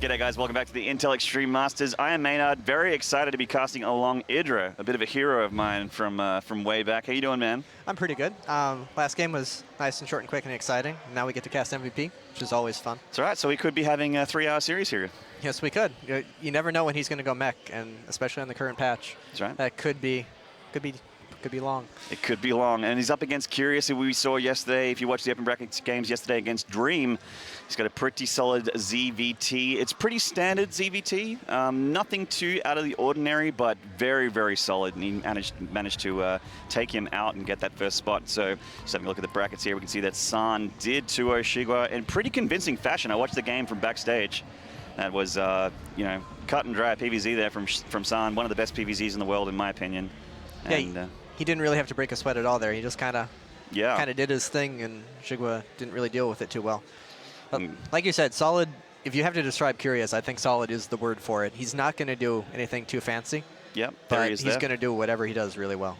G'day guys, welcome back to the Intel Extreme Masters. I am Maynard, very excited to be casting along Idra, a bit of a hero of mine from way back. How you doing, man? I'm pretty good. Last game was nice and short and quick and exciting. Now we get to cast MVP, which is always fun. That's right, so we could be having a 3-hour series here. Yes, we could. You never know when he's going to go mech, and especially on the current patch. That's right. That could be long. It could be long, and he's up against Curious, who we saw yesterday. If you watched the Open Brackets games yesterday against Dream, he's got a pretty solid ZVT. It's pretty standard ZVT, nothing too out of the ordinary, but very, very solid. And he managed to take him out and get that first spot. So just having a look at the brackets here, we can see that San did 2-0 Shigwa in pretty convincing fashion. I watched the game from backstage. That was, you know, cut and dry PVZ there from San, one of the best PVZs in the world, in my opinion. And, yeah, he didn't really have to break a sweat at all there. He just kind of did his thing, and Shigwa didn't really deal with it too well. But like you said, solid. If you have to describe Curious, I think solid is the word for it. He's not going to do anything too fancy. Yep, but he's going to do whatever he does really well.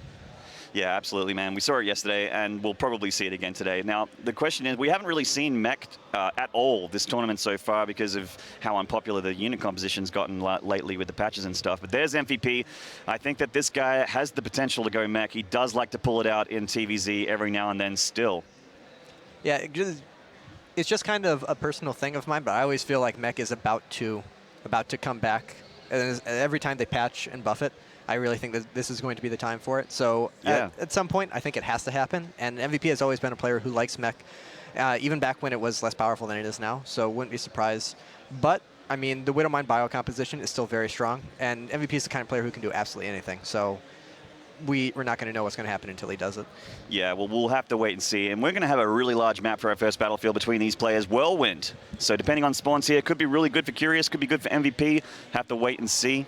Yeah, absolutely, man. We saw it yesterday, and we'll probably see it again today. Now, the question is, we haven't really seen mech at all this tournament so far because of how unpopular the unit composition's gotten lately with the patches and stuff. But there's MVP. I think that this guy has the potential to go mech. He does like to pull it out in TVZ every now and then still. Yeah, it's just kind of a personal thing of mine, but I always feel like mech is about to come back. And every time they patch and buff it, I really think that this is going to be the time for it. So at some point, I think it has to happen. And MVP has always been a player who likes mech, even back when it was less powerful than it is now. So wouldn't be surprised. But, I mean, the Widowmine bio composition is still very strong. And MVP is the kind of player who can do absolutely anything. So we're not going to know what's going to happen until he does it. Yeah, well, we'll have to wait and see. And we're going to have a really large map for our first battlefield between these players, Whirlwind. So depending on spawns here, could be really good for Curious, could be good for MVP. Have to wait and see.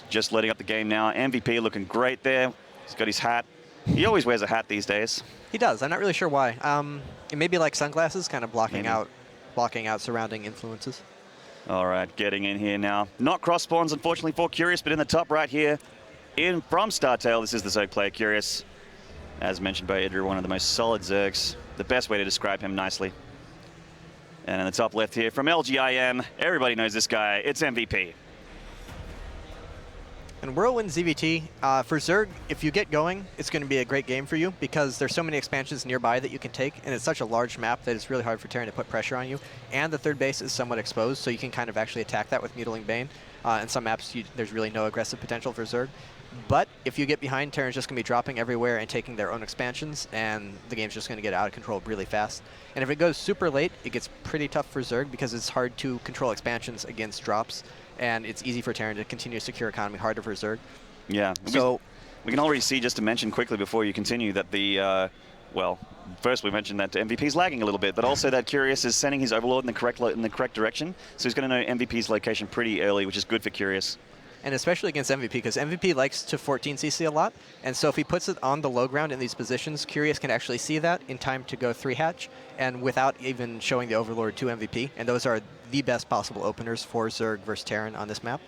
Just letting up the game now. MVP looking great there. He's got his hat. He always wears a hat these days. He does. I'm not really sure why. It may be like sunglasses, kind of blocking out surrounding influences. All right, getting in here now. Not cross spawns, unfortunately, for Curious, but in the top right here, from StarTale, this is the Zerg player, Curious. As mentioned by Idra, one of the most solid Zergs. The best way to describe him nicely. And in the top left here, from IEM, everybody knows this guy. It's MVP. And Whirlwind ZVT, for Zerg, if you get going, it's going to be a great game for you because there's so many expansions nearby that you can take, and it's such a large map that it's really hard for Terran to put pressure on you. And the third base is somewhat exposed, so you can kind of actually attack that with Mutiling Bane. In some maps, there's really no aggressive potential for Zerg. But if you get behind, Terran's just going to be dropping everywhere and taking their own expansions, and the game's just going to get out of control really fast. And if it goes super late, it gets pretty tough for Zerg because it's hard to control expansions against drops. And it's easy for Terran to continue secure economy, harder for Zerg. Yeah. So we can already see, just to mention quickly before you continue, that the, well, first we mentioned that MVP's lagging a little bit, but also that Curious is sending his Overlord in the correct direction. So he's going to know MVP's location pretty early, which is good for Curious. And especially against MVP, because MVP likes to 14cc a lot. And so if he puts it on the low ground in these positions, Curious can actually see that in time to go 3-hatch, and without even showing the Overlord to MVP. And those are the best possible openers for Zerg versus Terran on this map.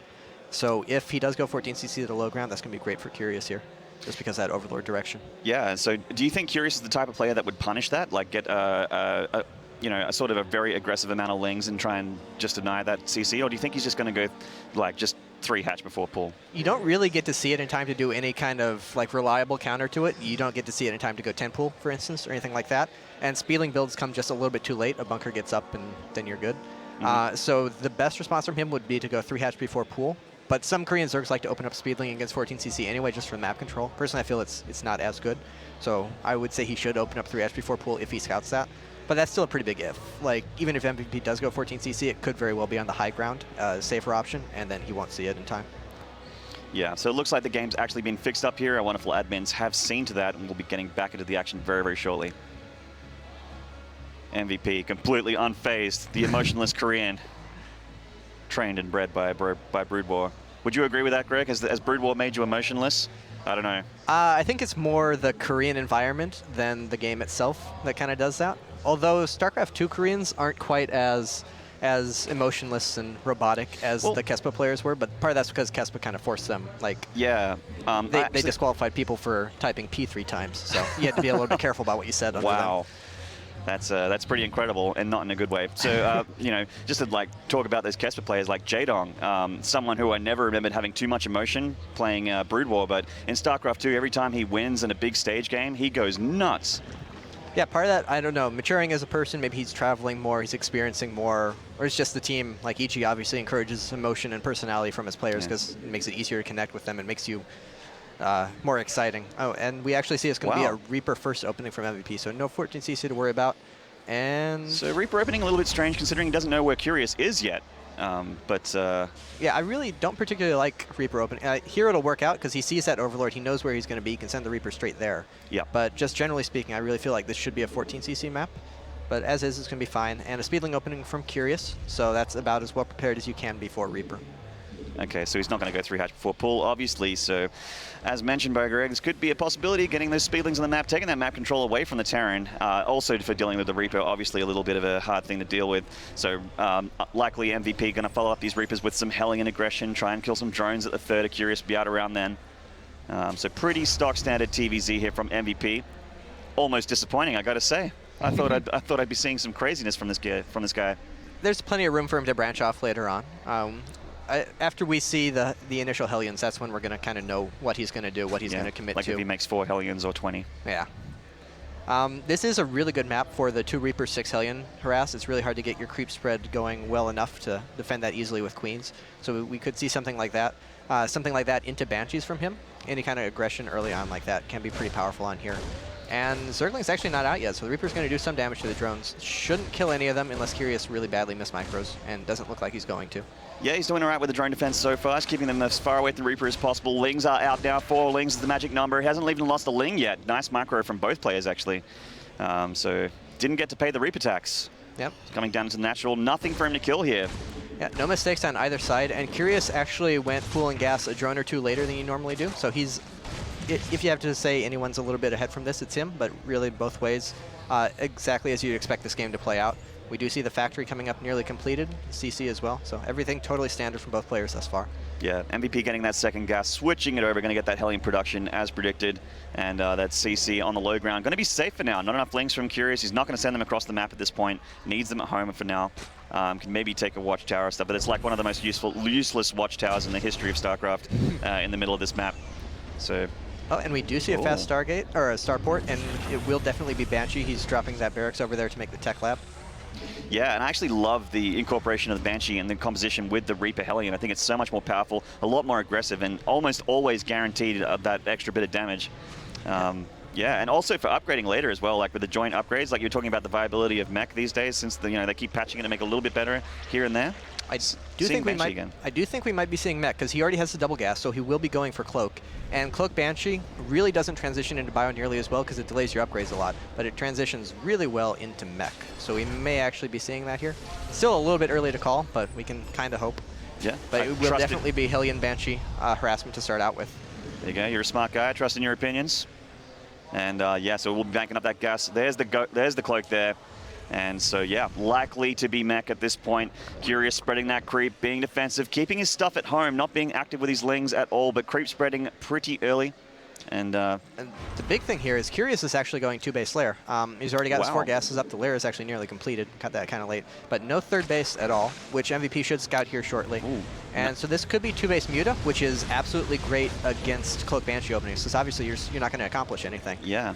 So if he does go 14cc to the low ground, that's going to be great for Curious here, just because of that Overlord direction. Yeah, so do you think Curious is the type of player that would punish that? Like get you know, a sort of a very aggressive amount of lings and try and just deny that CC? Or do you think he's just going to go, like, just 3-hatch before pull? You don't really get to see it in time to do any kind of like reliable counter to it. You don't get to see it in time to go 10 pull, for instance, or anything like that. And speedling builds come just a little bit too late. A bunker gets up and then you're good. So the best response from him would be to go 3-hatch before pull. But some Korean Zergs like to open up speedling against 14cc anyway, just for map control. Personally, I feel it's not as good. So I would say he should open up 3-hatch before pull if he scouts that. But that's still a pretty big if. Like, even if MVP does go 14cc, it could very well be on the high ground, safer option, and then he won't see it in time. Yeah, so it looks like the game's actually been fixed up here. Our wonderful admins have seen to that, and we'll be getting back into the action very, very shortly. MVP, completely unfazed, the emotionless Korean, trained and bred by Brood War. Would you agree with that, Greg? Has Brood War made you emotionless? I don't know. I think it's more the Korean environment than the game itself that kind of does that. Although StarCraft 2 Koreans aren't quite as emotionless and robotic as the Kespa players were, but part of that's because Kespa kind of forced them. Like, yeah, they disqualified people for typing P 3 times, so you had to be a little bit careful about what you said. Wow. That's pretty incredible, and not in a good way. So, you know, just to like talk about those Kesper players like Jaedong, someone who I never remembered having too much emotion playing Brood War, but in StarCraft 2, every time he wins in a big stage game, he goes nuts. Yeah, part of that, I don't know, maturing as a person, maybe he's traveling more, he's experiencing more, or it's just the team, like EG obviously encourages emotion and personality from his players because it makes it easier to connect with them and makes you more exciting. Oh, and we actually see it's going to be a Reaper first opening from MVP, so no 14cc to worry about. And so Reaper opening a little bit strange considering he doesn't know where Curious is yet. Yeah, I really don't particularly like Reaper opening. Here it'll work out because he sees that Overlord, he knows where he's going to be, he can send the Reaper straight there. Yeah. But just generally speaking, I really feel like this should be a 14cc map. But as is, it's going to be fine. And a speedling opening from Curious, so that's about as well prepared as you can be for Reaper. Okay, so he's not going to go 3 hatch before pull, obviously. So, as mentioned by Greg, this could be a possibility of getting those speedlings on the map, taking that map control away from the Terran. Also, for dealing with the Reaper, obviously a little bit of a hard thing to deal with. So, likely MVP going to follow up these Reapers with some Hellion aggression, try and kill some drones at the third. Of Curious be out around then. So, pretty stock standard TVZ here from MVP. Almost disappointing, I got to say. I thought I'd be seeing some craziness from this guy. There's plenty of room for him to branch off later on. After we see the initial Hellions, that's when we're going to kind of know what he's going to do, what he's going to commit like to. If he makes 4 Hellions or 20. Yeah. This is a really good map for the 2 Reaper 6 Hellion harass. It's really hard to get your creep spread going well enough to defend that easily with Queens. So we could see something like that into Banshees from him. Any kind of aggression early on like that can be pretty powerful on here. And Zergling's actually not out yet, so the Reaper's going to do some damage to the drones. Shouldn't kill any of them unless Curious really badly miss micros, and doesn't look like he's going to. Yeah, he's doing all right with the drone defense so far. He's keeping them as far away from the Reaper as possible. Lings are out now. 4 Lings is the magic number. He hasn't even lost a Ling yet. Nice macro from both players, actually. So didn't get to pay the Reaper tax. Yep. Coming down to natural. Nothing for him to kill here. Yeah, no mistakes on either side. And Curious actually went full and gas a drone or 2 later than you normally do. So he's, if you have to say anyone's a little bit ahead from this, it's him. But really both ways, exactly as you'd expect this game to play out. We do see the factory coming up nearly completed, CC as well. So everything totally standard from both players thus far. Yeah, MVP getting that second gas, switching it over, going to get that Hellion production as predicted. And that CC on the low ground. Going to be safe for now. Not enough Lings from Curious. He's not going to send them across the map at this point. Needs them at home for now. Can maybe take a watchtower or stuff, but it's like one of the most useless watchtowers in the history of StarCraft in the middle of this map. So. Oh, and we do see a fast Stargate, or a starport, and it will definitely be Banshee. He's dropping that barracks over there to make the tech lab. Yeah, and I actually love the incorporation of the Banshee and the composition with the Reaper Hellion. I think it's so much more powerful, a lot more aggressive, and almost always guaranteed that extra bit of damage. Yeah, and also for upgrading later as well, like with the joint upgrades, like you're talking about the viability of mech these days, since they keep patching it to make it a little bit better here and there. I do think we might be seeing mech because he already has the double gas, so he will be going for Cloak. And Cloak Banshee really doesn't transition into Bio nearly as well because it delays your upgrades a lot, but it transitions really well into mech. So we may actually be seeing that here. Still a little bit early to call, but we can kind of hope. Yeah, but it will definitely be Hellion Banshee harassment to start out with. There you go. You're a smart guy. Trust in your opinions. And yeah, so we'll be banking up that gas. There's the Cloak there. And so, yeah, likely to be mech at this point. Curious spreading that creep, being defensive, keeping his stuff at home, not being active with his Lings at all, but creep spreading pretty early. And the big thing here is Curious is actually going 2-base Lair. He's already got his 4 gases up. The Lair is actually nearly completed. Got that kind of late. But no 3rd base at all, which MVP should scout here shortly. Ooh. And so this could be 2-base Muta, which is absolutely great against Cloak Banshee openings, because obviously you're not going to accomplish anything. Yeah.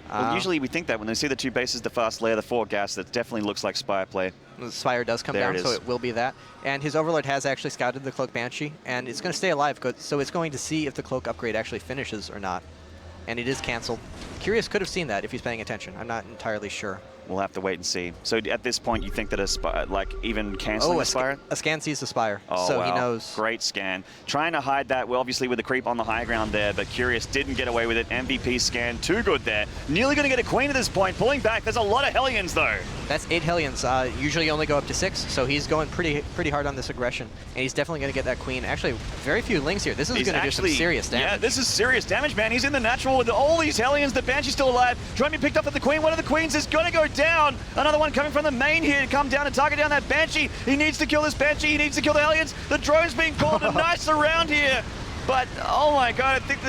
Well, usually we think that when they see the 2 bases, the fast Lair, the 4 gas, that definitely looks like Spire play. The Spire does come down, so it will be that. And his Overlord has actually scouted the Cloak Banshee, and it's going to stay alive, so it's going to see if the Cloak upgrade actually finishes or not. And it is canceled. Curious could have seen that if he's paying attention. I'm not entirely sure. We'll have to wait and see. So at this point, you think that a Spire, like even canceling a Spire? A scan sees the Spire, so he knows. Great scan. Trying to hide that, well, obviously with the creep on the high ground there, but Curious didn't get away with it. MVP scan, too good there. Nearly going to get a Queen at this point, pulling back. There's a lot of Hellions, though. That's 8 Hellions. Usually only go up to 6, so he's going pretty hard on this aggression, and he's definitely going to get that Queen. Actually, very few Lings here. This is going to do some serious damage. Yeah, this is serious damage, man. He's in the natural with all these Hellions. The Banshee's still alive. Trying to be picked up at the Queen. One of the Queens is going to go down. Another one coming from the main here to come down and target down that Banshee. He needs to kill this Banshee. He needs to kill the Hellions. The drone's being called. A nice surround here. But, oh my god, I think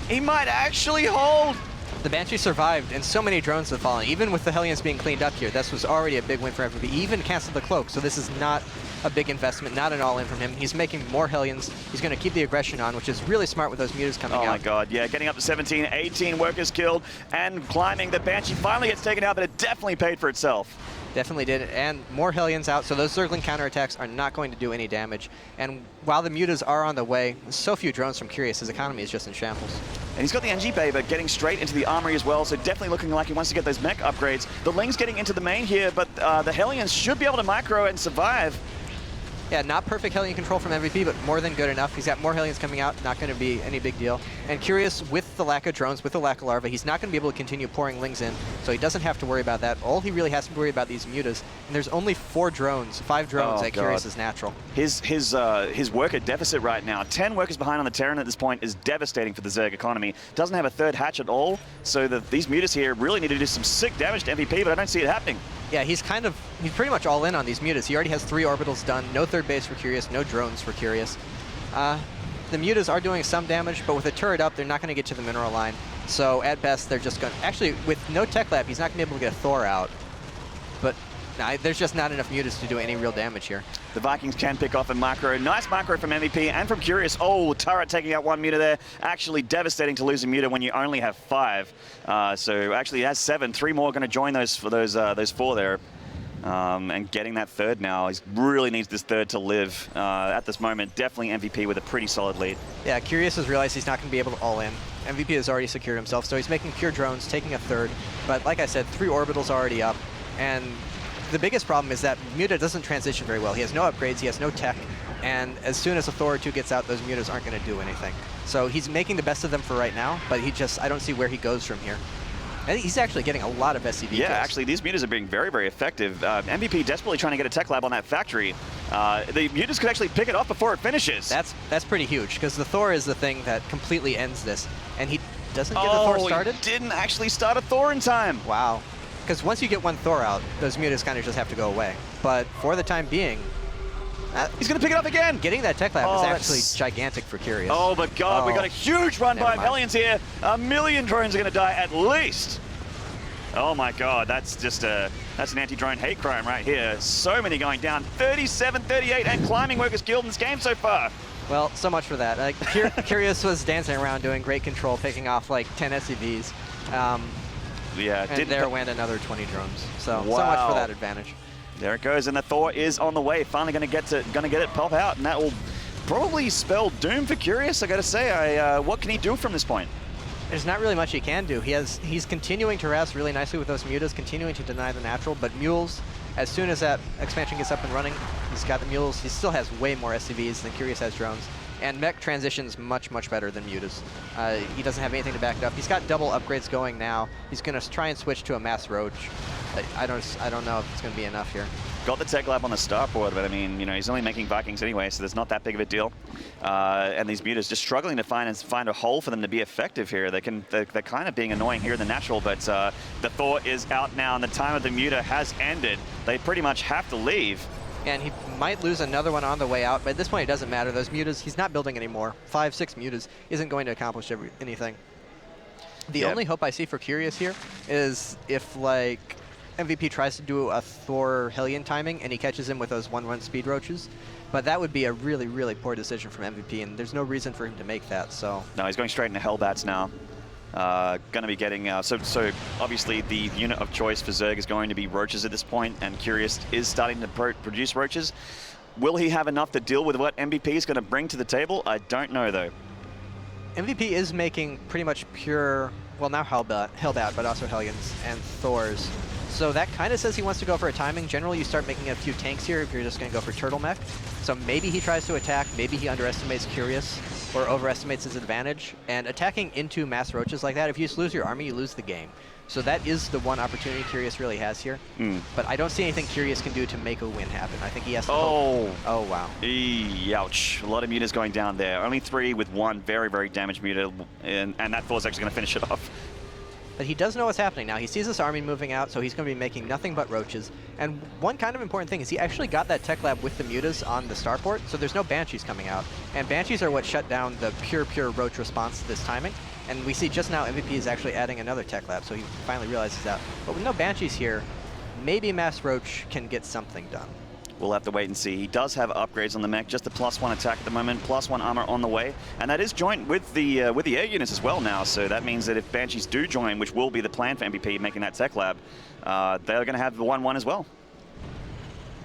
he might actually hold. The Banshee survived, and so many drones have fallen. Even with the Hellions being cleaned up here, this was already a big win for MVP. He even canceled the cloak, so this is not a big investment, not an all-in from him. He's making more Hellions. He's going to keep the aggression on, which is really smart with those mutas coming out. Oh my god, yeah, getting up to 17, 18 workers killed, and climbing. The Banshee finally gets taken out, but it definitely paid for itself. Definitely did, and more Hellions out, so those circling counterattacks are not going to do any damage. And while the mutas are on the way, so few drones from Curious, his economy is just in shambles. And he's got the NG Bay, but getting straight into the armory as well, so definitely looking like he wants to get those mech upgrades. The Ling's getting into the main here, but the Hellions should be able to micro and survive. Yeah, not perfect Hellion control from MVP, but more than good enough. He's got more Hellions coming out, not going to be any big deal. And Curious, with the lack of drones, with the lack of larvae, he's not going to be able to continue pouring Lings in, so he doesn't have to worry about that. All he really has to worry about these mutas, and there's only 5 drones at Curious is natural. His worker deficit right now, 10 workers behind on the Terran at this point, is devastating for the Zerg economy. Doesn't have a third hatch at all, so these mutas here really need to do some sick damage to MVP, but I don't see it happening. Yeah, he's pretty much all in on these mutas. He already has 3 orbitals done, no third base for Curious, no drones for Curious. The mutas are doing some damage, but with a turret up, they're not going to get to the mineral line. So at best, they're just going to... Actually, with no tech lab, he's not going to be able to get a Thor out. But nah, there's just not enough mutas to do any real damage here. The Vikings can pick off a macro. Nice macro from MVP and from Curious. Oh, turret taking out 1 muta there. Actually devastating to lose a muta when you only have 5. So actually he has 7. 3 more going to join those 4 there. And getting that third now, he really needs this third to live. At this moment, definitely MVP with a pretty solid lead. Yeah, Curious has realized he's not going to be able to all in. MVP has already secured himself, so he's making pure drones, taking a third. But like I said, 3 orbitals already up. And the biggest problem is that Muta doesn't transition very well. He has no upgrades, he has no tech, and as soon as a Thor or 2 gets out, those mutas aren't going to do anything. So he's making the best of them for right now, but I don't see where he goes from here. And he's actually getting a lot of SCV kills. Actually, these mutas are being very, very effective. MVP desperately trying to get a tech lab on that factory. The mutas could actually pick it off before it finishes. That's pretty huge, because the Thor is the thing that completely ends this, and he doesn't get the Thor started? He didn't actually start a Thor in time. Wow. Because once you get 1 Thor out, those mutas kind of just have to go away. But for the time being, he's going to pick it up again. Getting that tech lab is actually gigantic for Curious. Oh, but God, we got a huge run by Hellions here. 1 million drones are going to die at least. Oh my God, that's an anti-drone hate crime right here. So many going down. 37, 38, and climbing workers killed in this game so far. Well, so much for that. Curious was dancing around doing great control, picking off like 10 SCVs. And there went another 20 drones. So much for that advantage. There it goes, and the Thor is on the way. Finally going to get it pop out, and that will probably spell doom for Curious. I got to say, what can he do from this point? There's not really much he can do. He's continuing to harass really nicely with those mutas, continuing to deny the natural, but mules, as soon as that expansion gets up and running, he's got the mules. He still has way more SCVs than Curious has drones. And mech transitions much, much better than mutas. He doesn't have anything to back it up. He's got double upgrades going now. He's going to try and switch to a mass roach. I don't know if it's going to be enough here. Got the tech lab on the starboard, but I mean, he's only making Vikings anyway, so there's not that big of a deal. And these mutas just struggling to find a hole for them to be effective here. They're kind of being annoying here in the natural, but the Thor is out now, and the time of the muta has ended. They pretty much have to leave. And he might lose another one on the way out, but at this point it doesn't matter. Those mutas, he's not building anymore. 5, 6 mutas isn't going to accomplish anything. The only hope I see for Curious here is if, like, MVP tries to do a Thor Hellion timing and he catches him with those 1-run speed roaches. But that would be a really, really poor decision from MVP, and there's no reason for him to make that, so... No, he's going straight into Hellbats now. Going to be getting... So obviously the unit of choice for Zerg is going to be roaches at this point, and Curious is starting to produce roaches. Will he have enough to deal with what MVP is going to bring to the table? I don't know, though. MVP is making pretty much pure... Well, now Hellbat, but also Hellions and Thors. So that kind of says he wants to go for a timing. Generally, you start making a few tanks here if you're just going to go for Turtle Mech. So maybe he tries to attack, maybe he underestimates Curious or overestimates his advantage. And attacking into mass roaches like that, if you just lose your army, you lose the game. So that is the one opportunity Curious really has here. But I don't see anything Curious can do to make a win happen. I think he has to hope. Oh, wow. Ouch. A lot of mutas going down there. Only 3 with 1 very, very damaged muta, and that Thor's actually going to finish it off. But he does know what's happening now. He sees this army moving out, so he's going to be making nothing but roaches. And one kind of important thing is he actually got that tech lab with the mutas on the starport, so there's no Banshees coming out. And Banshees are what shut down the pure roach response to this timing. And we see just now MVP is actually adding another tech lab, so he finally realizes that. But with no Banshees here, maybe Mass Roach can get something done. We'll have to wait and see. He does have upgrades on the mech, just the +1 attack at the moment, +1 armor on the way, and that is joint with the air units as well now. So that means that if Banshees do join, which will be the plan for MVP making that tech lab, they're going to have the 1-1 as well.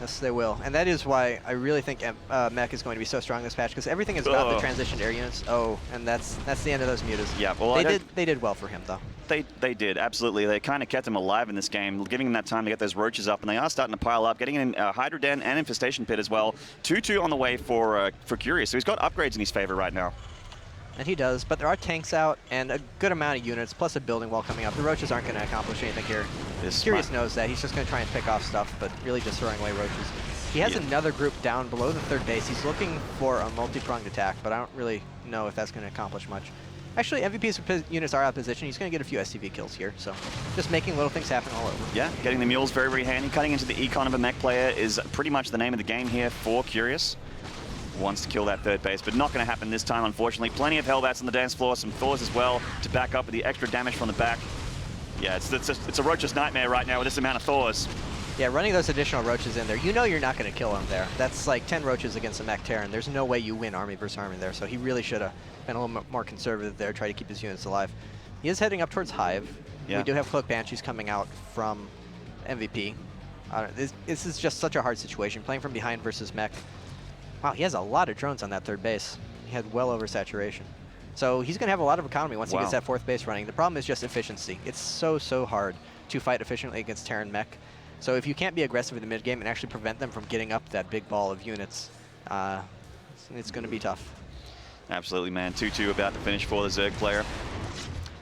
Yes, they will, and that is why I really think mech is going to be so strong this patch, because everything is about the transitioned air units. Oh, and that's the end of those mutas. Yeah, well, they did well for him though. They did, absolutely. They kind of kept him alive in this game, giving him that time to get those roaches up, and they are starting to pile up, getting in Hydra Den and Infestation Pit as well. 2-2 on the way for Curious, so he's got upgrades in his favor right now. And he does, but there are tanks out and a good amount of units, plus a building wall coming up. The roaches aren't going to accomplish anything here. Curious knows that. He's just going to try and pick off stuff, but really just throwing away roaches. He has another group down below the third base. He's looking for a multi-pronged attack, but I don't really know if that's going to accomplish much. Actually, MVP's units are out of position. He's going to get a few SCV kills here, so just making little things happen all over. Yeah, getting the mules very, very handy. Cutting into the econ of a mech player is pretty much the name of the game here for Curious. Wants to kill that third base, but not going to happen this time, unfortunately. Plenty of Hellbats on the dance floor, some Thors as well to back up with the extra damage from the back. Yeah, it's a roach's nightmare right now with this amount of Thors. Yeah, running those additional roaches in there, you know you're not going to kill him there. That's like 10 roaches against a mech Terran. There's no way you win army versus army there, so he really should have been a little more conservative there, try to keep his units alive. He is heading up towards Hive. Yeah. We do have Cloak Banshees coming out from MVP. This is just such a hard situation, playing from behind versus mech. Wow, he has a lot of drones on that third base. He had well over saturation. So he's going to have a lot of economy once he gets that fourth base running. The problem is just efficiency. It's so hard to fight efficiently against Terran mech. So if you can't be aggressive in the mid game and actually prevent them from getting up that big ball of units, it's going to be tough. Absolutely, man. 2-2 about to finish for the Zerg player.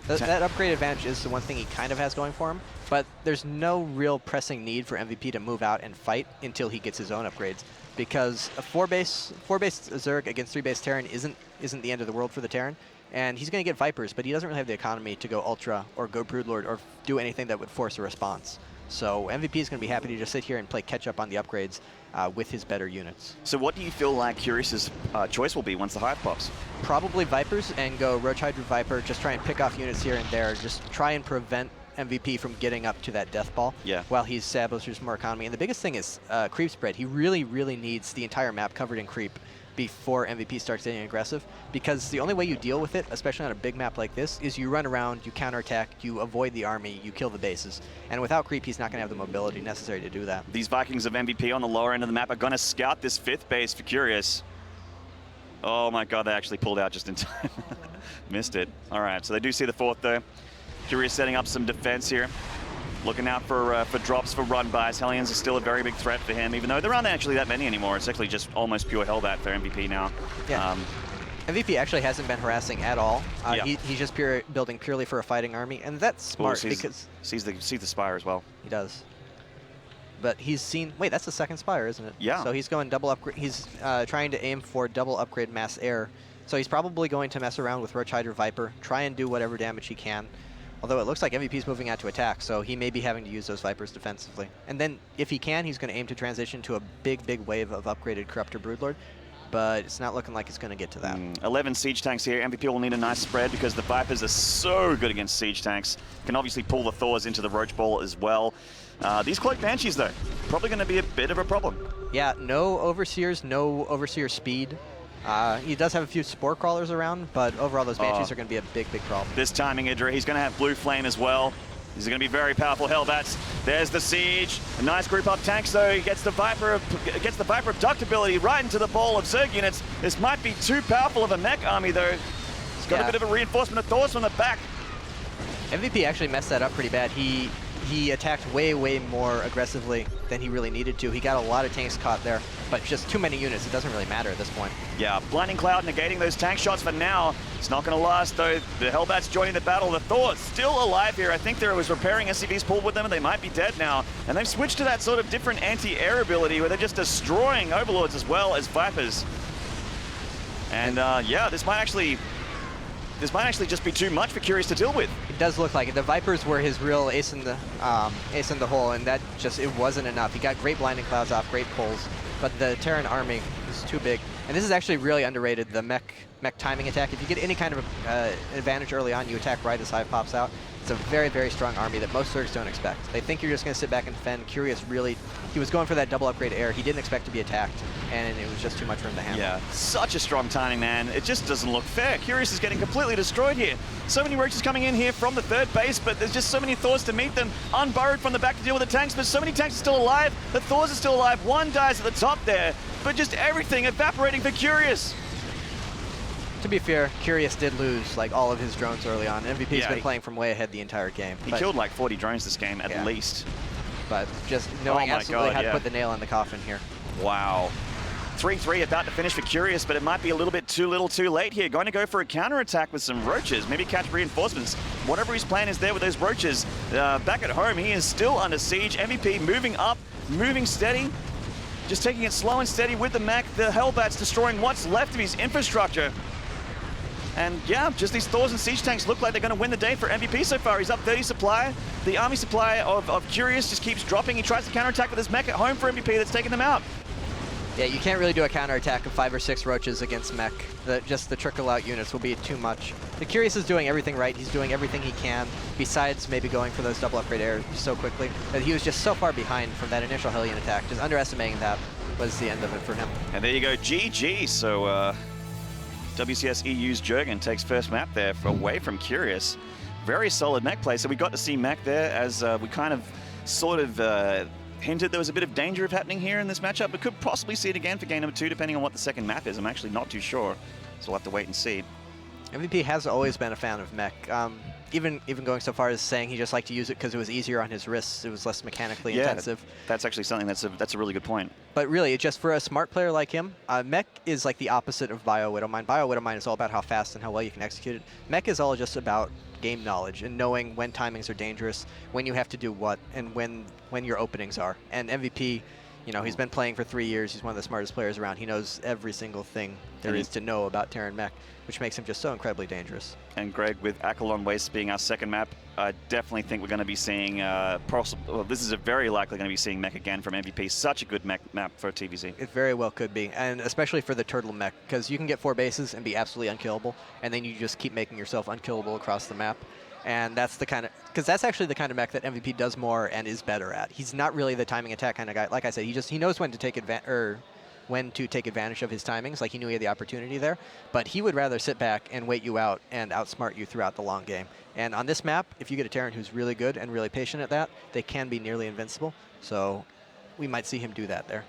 That upgrade advantage is the one thing he kind of has going for him, but there's no real pressing need for MVP to move out and fight until he gets his own upgrades, because a 4-base Zerg against 3-base Terran isn't the end of the world for the Terran, and he's going to get Vipers, but he doesn't really have the economy to go Ultra or go Broodlord or do anything that would force a response. So MVP is going to be happy to just sit here and play catch up on the upgrades with his better units. So what do you feel like Curious's choice will be once the Hive pops? Probably Vipers and go Roach Hydra Viper, just try and pick off units here and there, just try and prevent MVP from getting up to that death ball while he establishes more economy. And the biggest thing is creep spread. He really needs the entire map covered in creep before MVP starts getting aggressive, because the only way you deal with it, especially on a big map like this, is you run around, you counterattack, you avoid the army, you kill the bases. And without creep, he's not going to have the mobility necessary to do that. These Vikings of MVP on the lower end of the map are going to scout this 5th base for Curious. Oh my god, they actually pulled out just in time. Missed it. All right, so they do see the 4th though. Curious setting up some defense here. Looking out for drops for run-bys. Hellions are still a very big threat for him, even though there aren't actually that many anymore. It's actually just almost pure Hellbat for MVP now. Yeah. MVP actually hasn't been harassing at all. He's just building purely for a fighting army, and that's smart because... Sees the Spire as well. He does. But he's seen... Wait, that's the 2nd Spire, isn't it? Yeah. So he's going double upgrade. He's trying to aim for double upgrade mass air. So he's probably going to mess around with Roach Hydra Viper, try and do whatever damage he can. Although it looks like MVP's moving out to attack, so he may be having to use those Vipers defensively. And then, if he can, he's going to aim to transition to a big wave of upgraded Corruptor Broodlord, but it's not looking like it's going to get to that. 11 siege tanks here. MVP will need a nice spread because the Vipers are so good against siege tanks. Can obviously pull the Thors into the Roach Ball as well. These Cloak Banshees, though, probably going to be a bit of a problem. Yeah, no Overseers, no Overseer speed. He does have a few Spore Crawlers around, but overall those Banshees are going to be a big problem. This timing, Idra, he's going to have Blue Flame as well. These are going to be very powerful Hellbats. There's the Siege. A nice group up tanks, though. He gets the Viper abductability right into the ball of Zerg units. This might be too powerful of a mech army, though. He's got a bit of a reinforcement of Thors from the back. MVP actually messed that up pretty bad. He attacked way more aggressively than he really needed to. He got a lot of tanks caught there, but just too many units. It doesn't really matter at this point. Yeah, Blinding Cloud negating those tank shots for now. It's not going to last, though. The Hellbats joining the battle. The Thor's still alive here. I think there was repairing SCVs pulled with them, and they might be dead now. And they've switched to that sort of different anti-air ability where they're just destroying Overlords as well as Vipers. And yeah, this might actually just be too much for Curious to deal with. It does look like it. The Vipers were his real ace in the hole, and that just, it wasn't enough. He got great Blinding Clouds off, great pulls, but the Terran army He's too big. And this is actually really underrated, the mech timing attack. If you get any kind of advantage early on, you attack right as Hive pops out. It's a very, very strong army that most Zergs don't expect. They think you're just going to sit back and defend. Curious really, he was going for that double upgrade air. He didn't expect to be attacked, and it was just too much for him to handle. Yeah, such a strong timing, man. It just doesn't look fair. Curious is getting completely destroyed here. So many roaches coming in here from the third base, but there's just so many Thors to meet them. Unburrowed from the back to deal with the tanks, but so many tanks are still alive. The Thors are still alive. One dies at the top there, but just everything evaporating for Curious. To be fair, Curious did lose like all of his drones early on. MVP's been playing from way ahead the entire game. He killed like 40 drones this game at least. But just knowing absolutely how to put the nail in the coffin here. Wow. 3-3 about to finish for Curious, but it might be a little bit too little too late here. Going to go for a counterattack with some roaches, maybe catch reinforcements. Whatever his plan is there with those roaches. Back at home, he is still under siege. MVP moving up, moving steady. Just taking it slow and steady with the mech. The Hellbats destroying what's left of his infrastructure. And yeah, just these Thors and Siege Tanks look like they're going to win the day for MVP so far. He's up 30 supply. The army supply of Curious just keeps dropping. He tries to counterattack with his mech at home for MVP that's taking them out. Yeah, you can't really do a counterattack of 5 or 6 roaches against mech. Just the trickle-out units will be too much. The Curious is doing everything right. He's doing everything he can, besides maybe going for those double upgrade airs so quickly. But he was just so far behind from that initial Hellion attack. Just underestimating that was the end of it for him. And there you go, GG. So WCS EU's Jurgen takes first map there away from Curious. Very solid mech play. So we got to see mech there as we kind of sort of hinted there was a bit of danger of happening here in this matchup, but could possibly see it again for game number 2, depending on what the second map is. I'm actually not too sure, so we'll have to wait and see. MVP has always been a fan of mech. Even going so far as saying he just liked to use it because it was easier on his wrists. It was less mechanically intensive. That's actually something that's a really good point. But really, just for a smart player like him, mech is like the opposite of Bio Widowmine. Bio Widowmine is all about how fast and how well you can execute it. Mech is all just about game knowledge and knowing when timings are dangerous, when you have to do what, and when your openings are. And MVP, you know, he's been playing for 3 years. He's one of the smartest players around. He knows every single thing there is to know about Terran mech, which makes him just so incredibly dangerous. And Greg, with Akalon Waste being our second map, I definitely think we're going to be seeing, this is a very likely going to be seeing mech again from MVP. Such a good mech map for TVZ. It very well could be, and especially for the turtle mech, because you can get 4 bases and be absolutely unkillable, and then you just keep making yourself unkillable across the map. And that's the kind of, because that's actually the kind of mech that MVP does more and is better at. He's not really the timing attack kind of guy. Like I said, he knows when to take advantage of his timings. Like he knew he had the opportunity there, but he would rather sit back and wait you out and outsmart you throughout the long game. And on this map, if you get a Terran who's really good and really patient at that, they can be nearly invincible. So we might see him do that there.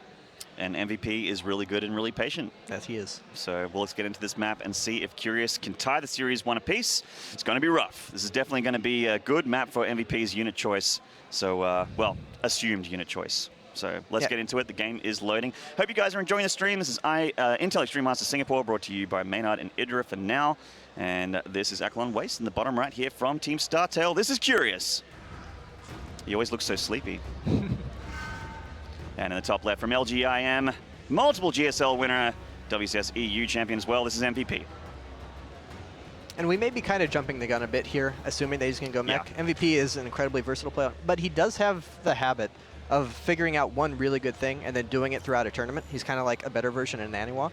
And MVP is really good and really patient. Yes, he is. So well, let's get into this map and see if Curious can tie the series 1 apiece. It's going to be rough. This is definitely going to be a good map for MVP's unit choice. So, well, assumed unit choice. So let's get into it. The game is loading. Hope you guys are enjoying the stream. This is Intel Extreme Master Singapore, brought to you by Maynard and Idra for now. And this is Akalon Waste in the bottom right here from Team StarTale. This is Curious. He always looks so sleepy. And in the top left from LGIM, multiple GSL winner, WCS EU champion as well. This is MVP. And we may be kind of jumping the gun a bit here, assuming that he's going to go mech. Yeah. MVP is an incredibly versatile player, but he does have the habit of figuring out one really good thing and then doing it throughout a tournament. He's kind of like a better version of Naniwa.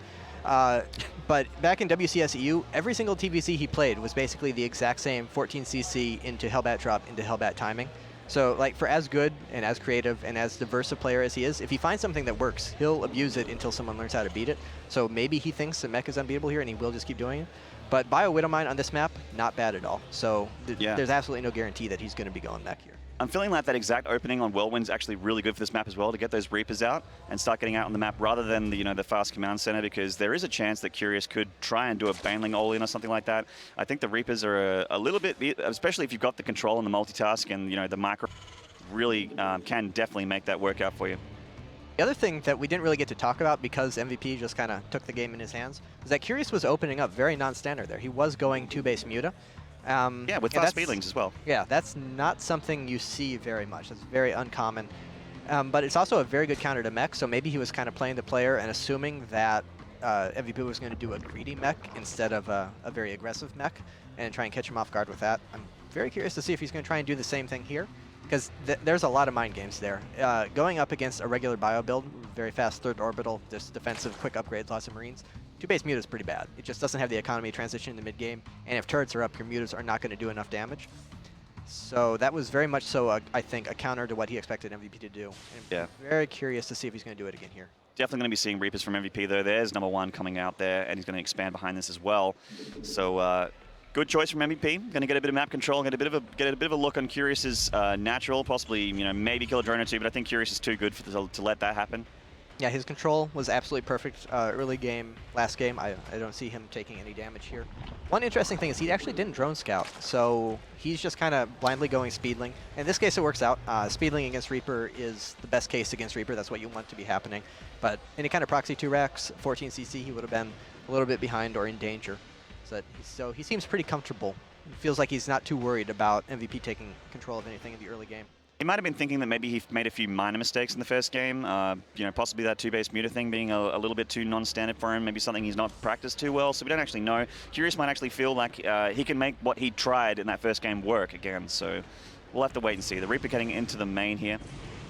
But back in WCS EU, every single TVC he played was basically the exact same 14cc into Hellbat drop into Hellbat timing. So like for as good and as creative and as diverse a player as he is, if he finds something that works, he'll abuse it until someone learns how to beat it. So maybe he thinks that mech is unbeatable here and he will just keep doing it. But Bio Widowmine on this map, not bad at all. So there's absolutely no guarantee that he's going to be going mech here. I'm feeling like that exact opening on Whirlwind's actually really good for this map as well, to get those Reapers out and start getting out on the map rather than the fast command center, because there is a chance that Curious could try and do a Baneling all-in or something like that. I think the Reapers are a little bit, especially if you've got the control and the multitask and the micro, really can definitely make that work out for you. The other thing that we didn't really get to talk about because MVP just kind of took the game in his hands is that Curious was opening up very non-standard there. He was going 2-base Muta. Yeah, with fast feelings as well. Yeah, that's not something you see very much. That's very uncommon. But it's also a very good counter to mech, so maybe he was kind of playing the player and assuming that MVP was going to do a greedy mech instead of a very aggressive mech and try and catch him off guard with that. I'm very curious to see if he's going to try and do the same thing here. because there's a lot of mind games there. Going up against a regular bio build, very fast third orbital, just defensive, quick upgrades, lots of Marines. 2-base Muta is pretty bad. It just doesn't have the economy transition in the mid-game, and if turrets are up, your Mutas are not going to do enough damage. So that was very much so, I think, a counter to what he expected MVP to do. And Yeah. very curious to see if he's going to do it again here. Definitely going to be seeing Reapers from MVP, though. There's #1 coming out there, and he's going to expand behind this as well. So good choice from MVP. Going to get a bit of map control, get a bit of a look on Curious's natural, possibly maybe kill a drone or two, but I think Curious is too good to let that happen. Yeah, his control was absolutely perfect early game, last game. I don't see him taking any damage here. One interesting thing is he actually didn't drone scout, so he's just kind of blindly going Speedling. In this case, it works out. Speedling against Reaper is the best case against Reaper. That's what you want to be happening. But any kind of proxy 2 racks, 14 CC, he would have been a little bit behind or in danger. So he seems pretty comfortable. It feels like he's not too worried about MVP taking control of anything in the early game. He might have been thinking that maybe he made a few minor mistakes in the first game. Possibly that 2-base Muta thing being a little bit too non-standard for him. Maybe something he's not practiced too well. So we don't actually know. Curious might actually feel like he can make what he tried in that first game work again. So we'll have to wait and see. The Reaper getting into the main here.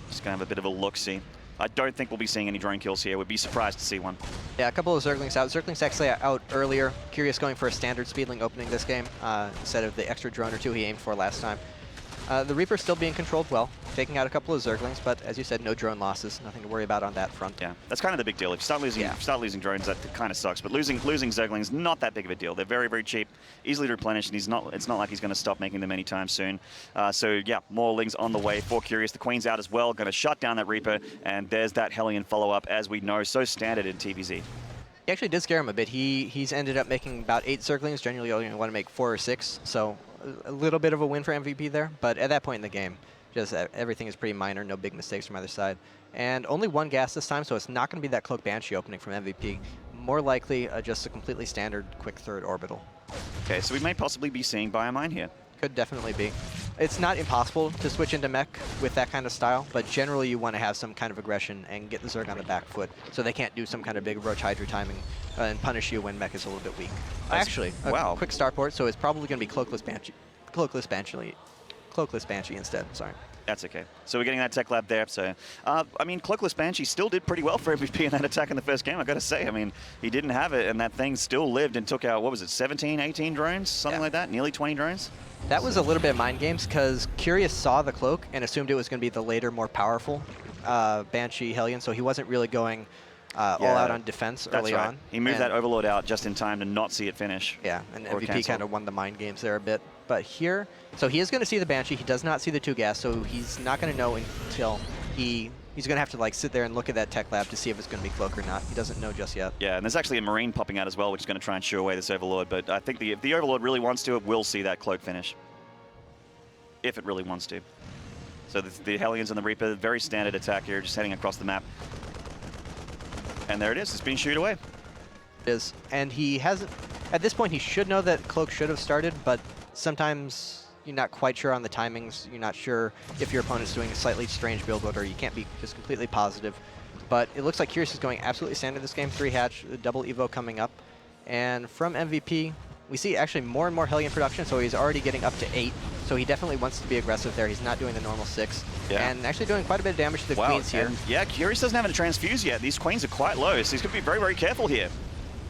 Just going to have a bit of a look-see. I don't think we'll be seeing any drone kills here. Would be surprised to see one. Yeah, a couple of Zerglings out. Zerglings actually out earlier. Curious going for a standard Speedling opening this game instead of the extra drone or 2 he aimed for last time. The Reaper still being controlled well, taking out a couple of Zerglings, but as you said, no drone losses. Nothing to worry about on that front. Yeah, that's kind of the big deal. If you start losing drones, that kind of sucks. But losing Zerglings, not that big of a deal. They're very, very cheap, easily to replenish, and it's not like he's going to stop making them anytime soon. So yeah, more Lings on the way for Curious. The Queen's out as well, going to shut down that Reaper, and there's that Hellion follow-up, as we know, so standard in TVZ. He actually did scare him a bit. He's ended up making about 8 Zerglings. Generally, you only want to make 4 or 6, so a little bit of a win for MVP there. But at that point in the game, just everything is pretty minor, no big mistakes from either side. And only 1 gas this time, so it's not going to be that Cloak Banshee opening from MVP. More likely, just a completely standard quick third orbital. Okay, so we may possibly be seeing Biomine here. Could definitely be. It's not impossible to switch into mech with that kind of style, but generally you want to have some kind of aggression and get the Zerg on the back foot so they can't do some kind of big Roach Hydra timing and punish you when mech is a little bit weak. Actually, a quick starport, so it's probably going to be Cloakless Banshee instead, sorry. That's okay. So we're getting that tech lab there. So, I mean, Cloakless Banshee still did pretty well for MVP in that attack in the first game, I got to say. I mean, he didn't have it, and that thing still lived and took out, what was it, 17, 18 drones? Something like that? Nearly 20 drones? That was a little bit of mind games, because Curious saw the Cloak and assumed it was going to be the later, more powerful Banshee Hellion, so he wasn't really going all out on defense early on. He moved that Overlord out just in time to not see it finish. Yeah, and MVP kind of won the mind games there a bit. But here, so he is going to see the Banshee. He does not see the 2 gas, so he's not going to know until he's going to have to like sit there and look at that tech lab to see if it's going to be Cloak or not. He doesn't know just yet. Yeah, and there's actually a Marine popping out as well, which is going to try and shoo away this Overlord. But I think if the Overlord really wants to, it will see that Cloak finish. If it really wants to. So the Hellions and the Reaper, very standard attack here, just heading across the map. And there it is. It's being shooed away. It is. And he hasn't... At this point, he should know that Cloak should have started, but sometimes you're not quite sure on the timings. You're not sure if your opponent's doing a slightly strange build order. You can't be just completely positive. But it looks like Curious is going absolutely standard this game. 3 hatch, double Evo coming up. And from MVP, we see actually more and more Hellion production, so he's already getting up to 8. So he definitely wants to be aggressive there. He's not doing the normal 6. Yeah. And actually doing quite a bit of damage to the Queens here. Yeah, Curious doesn't have a transfuse yet. These Queens are quite low, so he's going to be very, very careful here.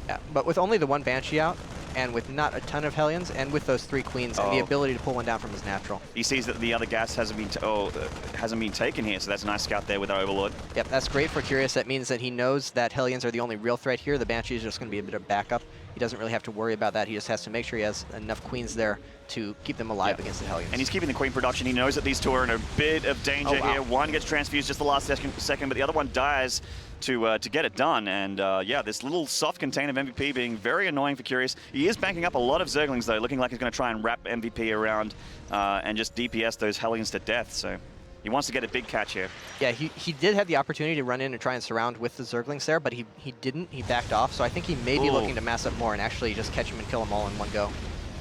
Yeah, but with only the 1 Banshee out, and with not a ton of Hellions, and with those 3 Queens, and the ability to pull one down from his natural. He sees that the other gas hasn't been taken here, so that's a nice scout there with our Overlord. Yep, that's great for Curious. That means that he knows that Hellions are the only real threat here. The Banshee is just going to be a bit of backup. He doesn't really have to worry about that. He just has to make sure he has enough Queens there to keep them alive against the Hellions. And he's keeping the Queen production. He knows that these 2 are in a bit of danger here. One gets transfused just the last second, but the other one dies to get it done. And yeah, this little soft contain of MVP being very annoying for Curious. He is banking up a lot of Zerglings, though, looking like he's going to try and wrap MVP around and just DPS those Hellions to death. So he wants to get a big catch here. Yeah, he did have the opportunity to run in and try and surround with the Zerglings there, but he didn't. He backed off. So I think he may be looking to mass up more and actually just catch him and kill them all in one go.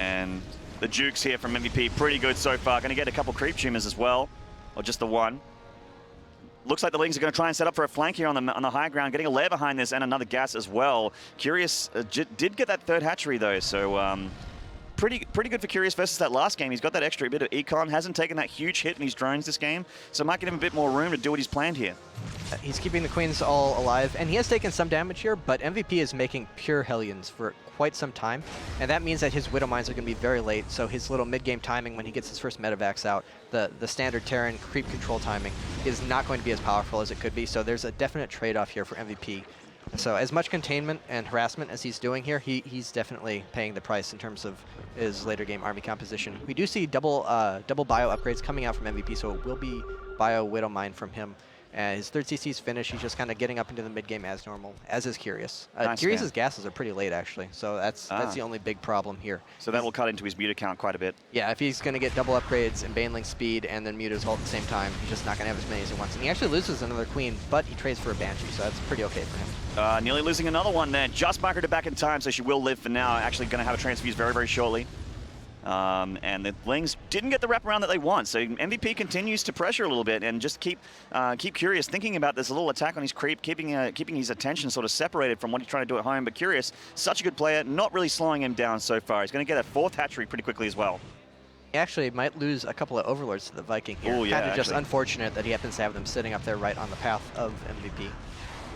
And the Jukes here from MVP, pretty good so far. Going to get a couple creep tumors as well, or just the 1. Looks like the Lings are going to try and set up for a flank here on the high ground, getting a lair behind this and another gas as well. Curious did get that 3rd hatchery though, so pretty good for Curious versus that last game. He's got that extra bit of econ, hasn't taken that huge hit in his drones this game, so it might give him a bit more room to do what he's planned here. He's keeping the queens all alive, and he has taken some damage here, but MVP is making pure Hellions for quite some time, and that means that his Widow Mines are going to be very late, so his little mid-game timing when he gets his first Medivacs out, the standard Terran creep control timing is not going to be as powerful as it could be, so there's a definite trade-off here for MVP. So as much containment and harassment as he's doing here, he's definitely paying the price in terms of his later game army composition. We do see double bio upgrades coming out from MVP, so it will be bio Widow Mine from him. His third CC is finished. He's just kind of getting up into the mid game as normal, as is Curious. Nice, Curious's gases are pretty late actually, so that's the only big problem here. So that will cut into his meter count quite a bit. Yeah, if he's going to get double upgrades and Baneling speed and then Muta's ult at the same time, he's just not going to have as many as he wants. And he actually loses another queen, but he trades for a Banshee, so that's pretty okay for him. Nearly losing another one there. Just microed it back in time, so she will live for now. Actually going to have a transfuse very, very shortly. And the Lings didn't get the wraparound that they want, so MVP continues to pressure a little bit and just keep Curious thinking about this little attack on his creep, keeping his attention sort of separated from what he's trying to do at home. But Curious, such a good player, not really slowing him down so far. He's going to get a fourth hatchery pretty quickly as well. He actually might lose a couple of overlords to the Viking here. Ooh, yeah, kind of just unfortunate that he happens to have them sitting up there right on the path of MVP.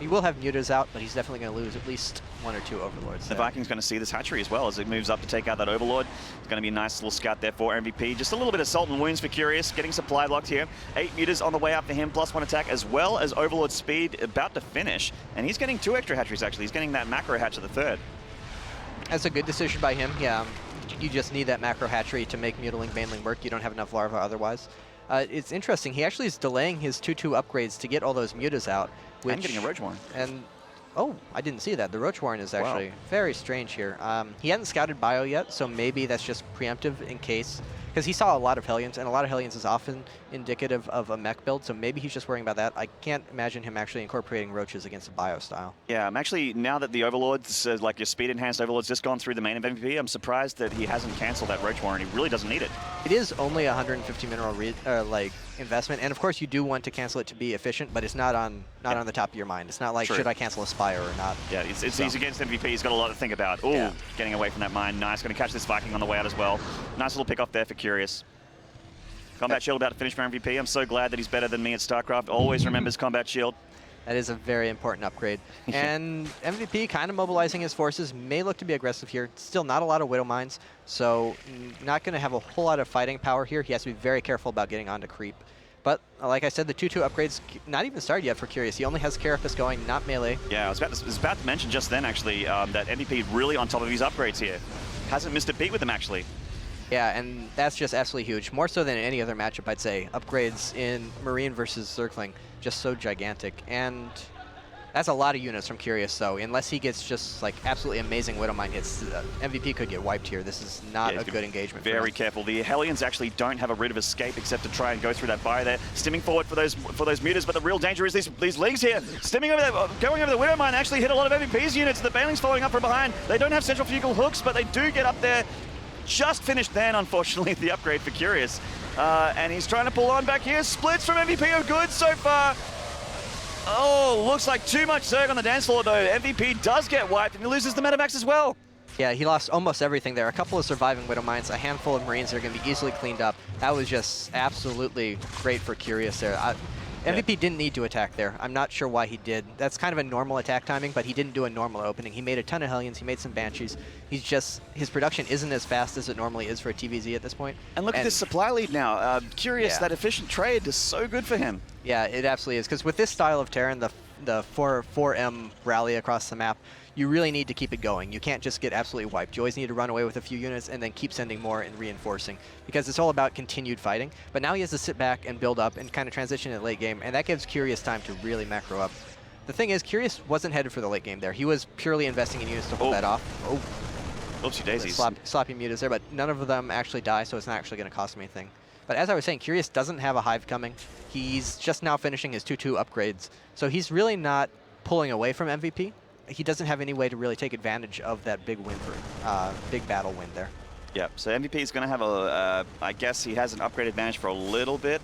He will have Mutas out, but he's definitely going to lose at least 1 or 2 overlords. The Viking's going to see this hatchery as well as it moves up to take out that overlord. It's going to be a nice little scout there for MVP. Just a little bit of salt and wounds for Curious, getting supply locked here. 8 Mutas on the way up for him, +1 attack, as well as overlord speed about to finish. And he's getting 2 extra hatcheries actually. He's getting that macro hatch at the 3rd. That's a good decision by him. Yeah, you just need that macro hatchery to make Mutiling Baneling work. You don't have enough larvae otherwise. It's interesting. He actually is delaying his 2/2 upgrades to get all those Mutas out. And getting a Roach Warren. And oh, I didn't see that. The Roach Warren is actually very strange here. He hadn't scouted bio yet, so maybe that's just preemptive in case, because he saw a lot of Hellions, and a lot of Hellions is often indicative of a mech build, so maybe he's just worrying about that. I can't imagine him actually incorporating Roaches against a bio style. Yeah, I'm actually, now that the Overlords, like your speed-enhanced Overlord's just gone through the main of MVP, I'm surprised that he hasn't cancelled that Roach Warren. He really doesn't need it. It is only 150 mineral investment, and of course you do want to cancel it to be efficient, but it's not on the top of your mind. It's not like, should I cancel a Spire or not? Yeah, he's against MVP. He's got a lot to think about. Ooh, getting away from that mine. Nice. Going to catch this Viking on the way out as well. Nice little pick off there for Curious. Combat Shield about to finish for MVP. I'm so glad that he's better than me at StarCraft. Always remembers Combat Shield. That is a very important upgrade. And MVP kind of mobilizing his forces, may look to be aggressive here. Still not a lot of Widow Mines, so not going to have a whole lot of fighting power here. He has to be very careful about getting onto creep. But like I said, the 2/2 upgrades not even started yet for Curious. He only has Carapace going, not melee. Yeah, I was about to mention just then actually that MVP really on top of his upgrades here. Hasn't missed a beat with them actually. Yeah, and that's just absolutely huge. More so than any other matchup, I'd say. Upgrades in Marine versus Zergling, just so gigantic. And that's a lot of units from Curious, though. Unless he gets just like absolutely amazing Widow Mine hits, MVP could get wiped here. This is not a good engagement. Very careful. The Hellions actually don't have a route of escape except to try and go through that bio there. Stimming forward for those Mutas, but the real danger is these Lings here. Stimming over there, going over the Widow Mine actually hit a lot of MVP's units. The Banelings following up from behind. They don't have centrifugal hooks, but they do get up there. Just finished then, unfortunately, the upgrade for Curious. And he's trying to pull on back here. Splits from MVP are good so far. Oh, looks like too much Zerg on the dance floor, though. MVP does get wiped, and he loses the Medivacs as well. Yeah, he lost almost everything there. A couple of surviving Widow Mines, a handful of Marines that are going to be easily cleaned up. That was just absolutely great for Curious there. MVP didn't need to attack there. I'm not sure why he did. That's kind of a normal attack timing, but he didn't do a normal opening. He made a ton of Hellions, he made some Banshees. His production isn't as fast as it normally is for a TVZ at this point. And look at this supply lead now. Curious, that efficient trade is so good for him. Yeah, it absolutely is, because with this style of Terran, the 4M rally across the map, you really need to keep it going. You can't just get absolutely wiped. You always need to run away with a few units and then keep sending more and reinforcing, because it's all about continued fighting. But now he has to sit back and build up and kind of transition in the late game, and that gives Curious time to really macro up. The thing is, Curious wasn't headed for the late game there. He was purely investing in units to hold that off. Oopsie daisies. Sloppy Mutas there, but none of them actually die, so it's not actually going to cost him anything. But as I was saying, Curious doesn't have a Hive coming. He's just now finishing his 2/2 upgrades, so he's really not pulling away from MVP. He doesn't have any way to really take advantage of that big win for big battle win there. Yeah, so MVP is going to have a, I guess he has an upgrade advantage for a little bit.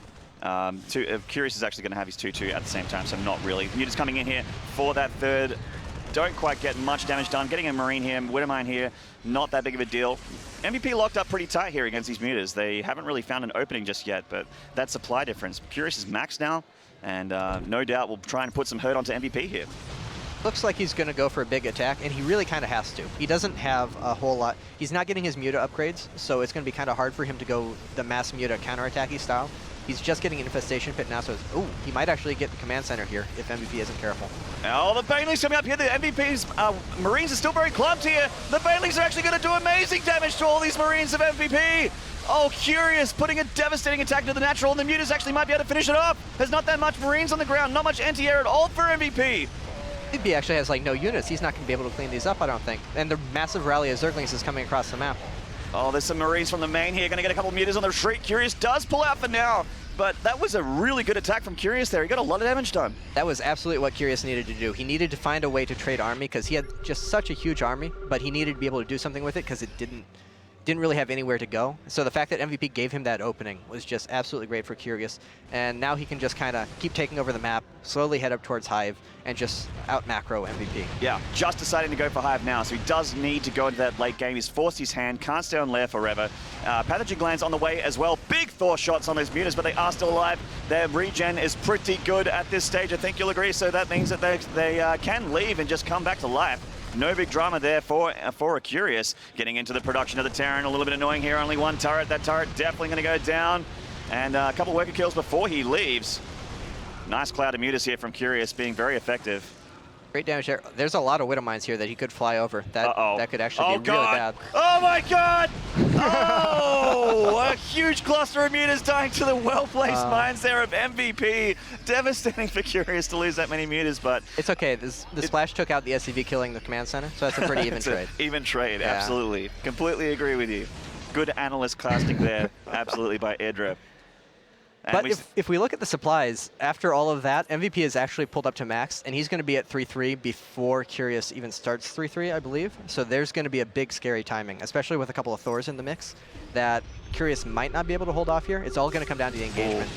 Curious is actually going to have his 2/2 at the same time, so not really. Muta's coming in here for that third don't quite get much damage done. Getting a Marine here, Widowmine here, not that big of a deal. MVP locked up pretty tight here against these mutas. They haven't really found an opening just yet, but that supply difference. Curious is maxed now, and no doubt will try and put some hurt onto MVP here. Looks like he's going to go for a big attack, and he really kind of has to. He doesn't have a whole lot. He's not getting his Muta upgrades, so it's going to be kind of hard for him to go the mass Muta counterattacky style. He's just getting an Infestation Pit now, so he might actually get the Command Center here if MVP isn't careful. Oh, the Banelings coming up here. The MVP's Marines are still very clubbed here. The Banelings are actually going to do amazing damage to all these Marines of MVP. Oh, Curious putting a devastating attack to the natural, and the Mutas actually might be able to finish it off. There's not that much Marines on the ground, not much anti-air at all for MVP. MVP actually has like no units. He's not going to be able to clean these up, I don't think. And the massive rally of Zerglings is coming across the map. Oh, there's some Marines from the main here. Going to get a couple of Mutas on the retreat. Curious does pull out for now, but that was a really good attack from Curious there. He got a lot of damage done. That was absolutely what Curious needed to do. He needed to find a way to trade army because he had just such a huge army, but he needed to be able to do something with it because it didn't really have anywhere to go. So the fact that MVP gave him that opening was just absolutely great for Curious. And now he can just kind of keep taking over the map, slowly head up towards Hive, and just out macro MVP. Yeah, just deciding to go for Hive now, so he does need to go into that late game. He's forced his hand, can't stay on lair forever. Pathogen Gland's on the way as well. Big Thor shots on those mutas, but they are still alive. Their regen is pretty good at this stage, I think you'll agree, so that means that they can leave and just come back to life. No big drama there for a Curious. Getting into the production of the Terran, a little bit annoying here. Only one turret. That turret definitely going to go down. And a couple worker kills before he leaves. Nice cloud of mutas here from Curious, being very effective. Great damage there. There's a lot of Widowmines here that he could fly over. That could actually be really bad. Oh my god! Oh! A huge cluster of mutas dying to the well-placed mines there of MVP. Devastating for Curious to lose that many mutas, but... It's okay. The splash took out the SCV, killing the command center, so that's a pretty even trade. Even trade, yeah. Absolutely. Completely agree with you. Good analyst casting there, absolutely, by Airdrop. But if we look at the supplies, after all of that, MVP is actually pulled up to max, and he's going to be at 3-3 before Curious even starts 3-3, I believe. So there's going to be a big, scary timing, especially with a couple of Thors in the mix, that Curious might not be able to hold off here. It's all going to come down to the engagement.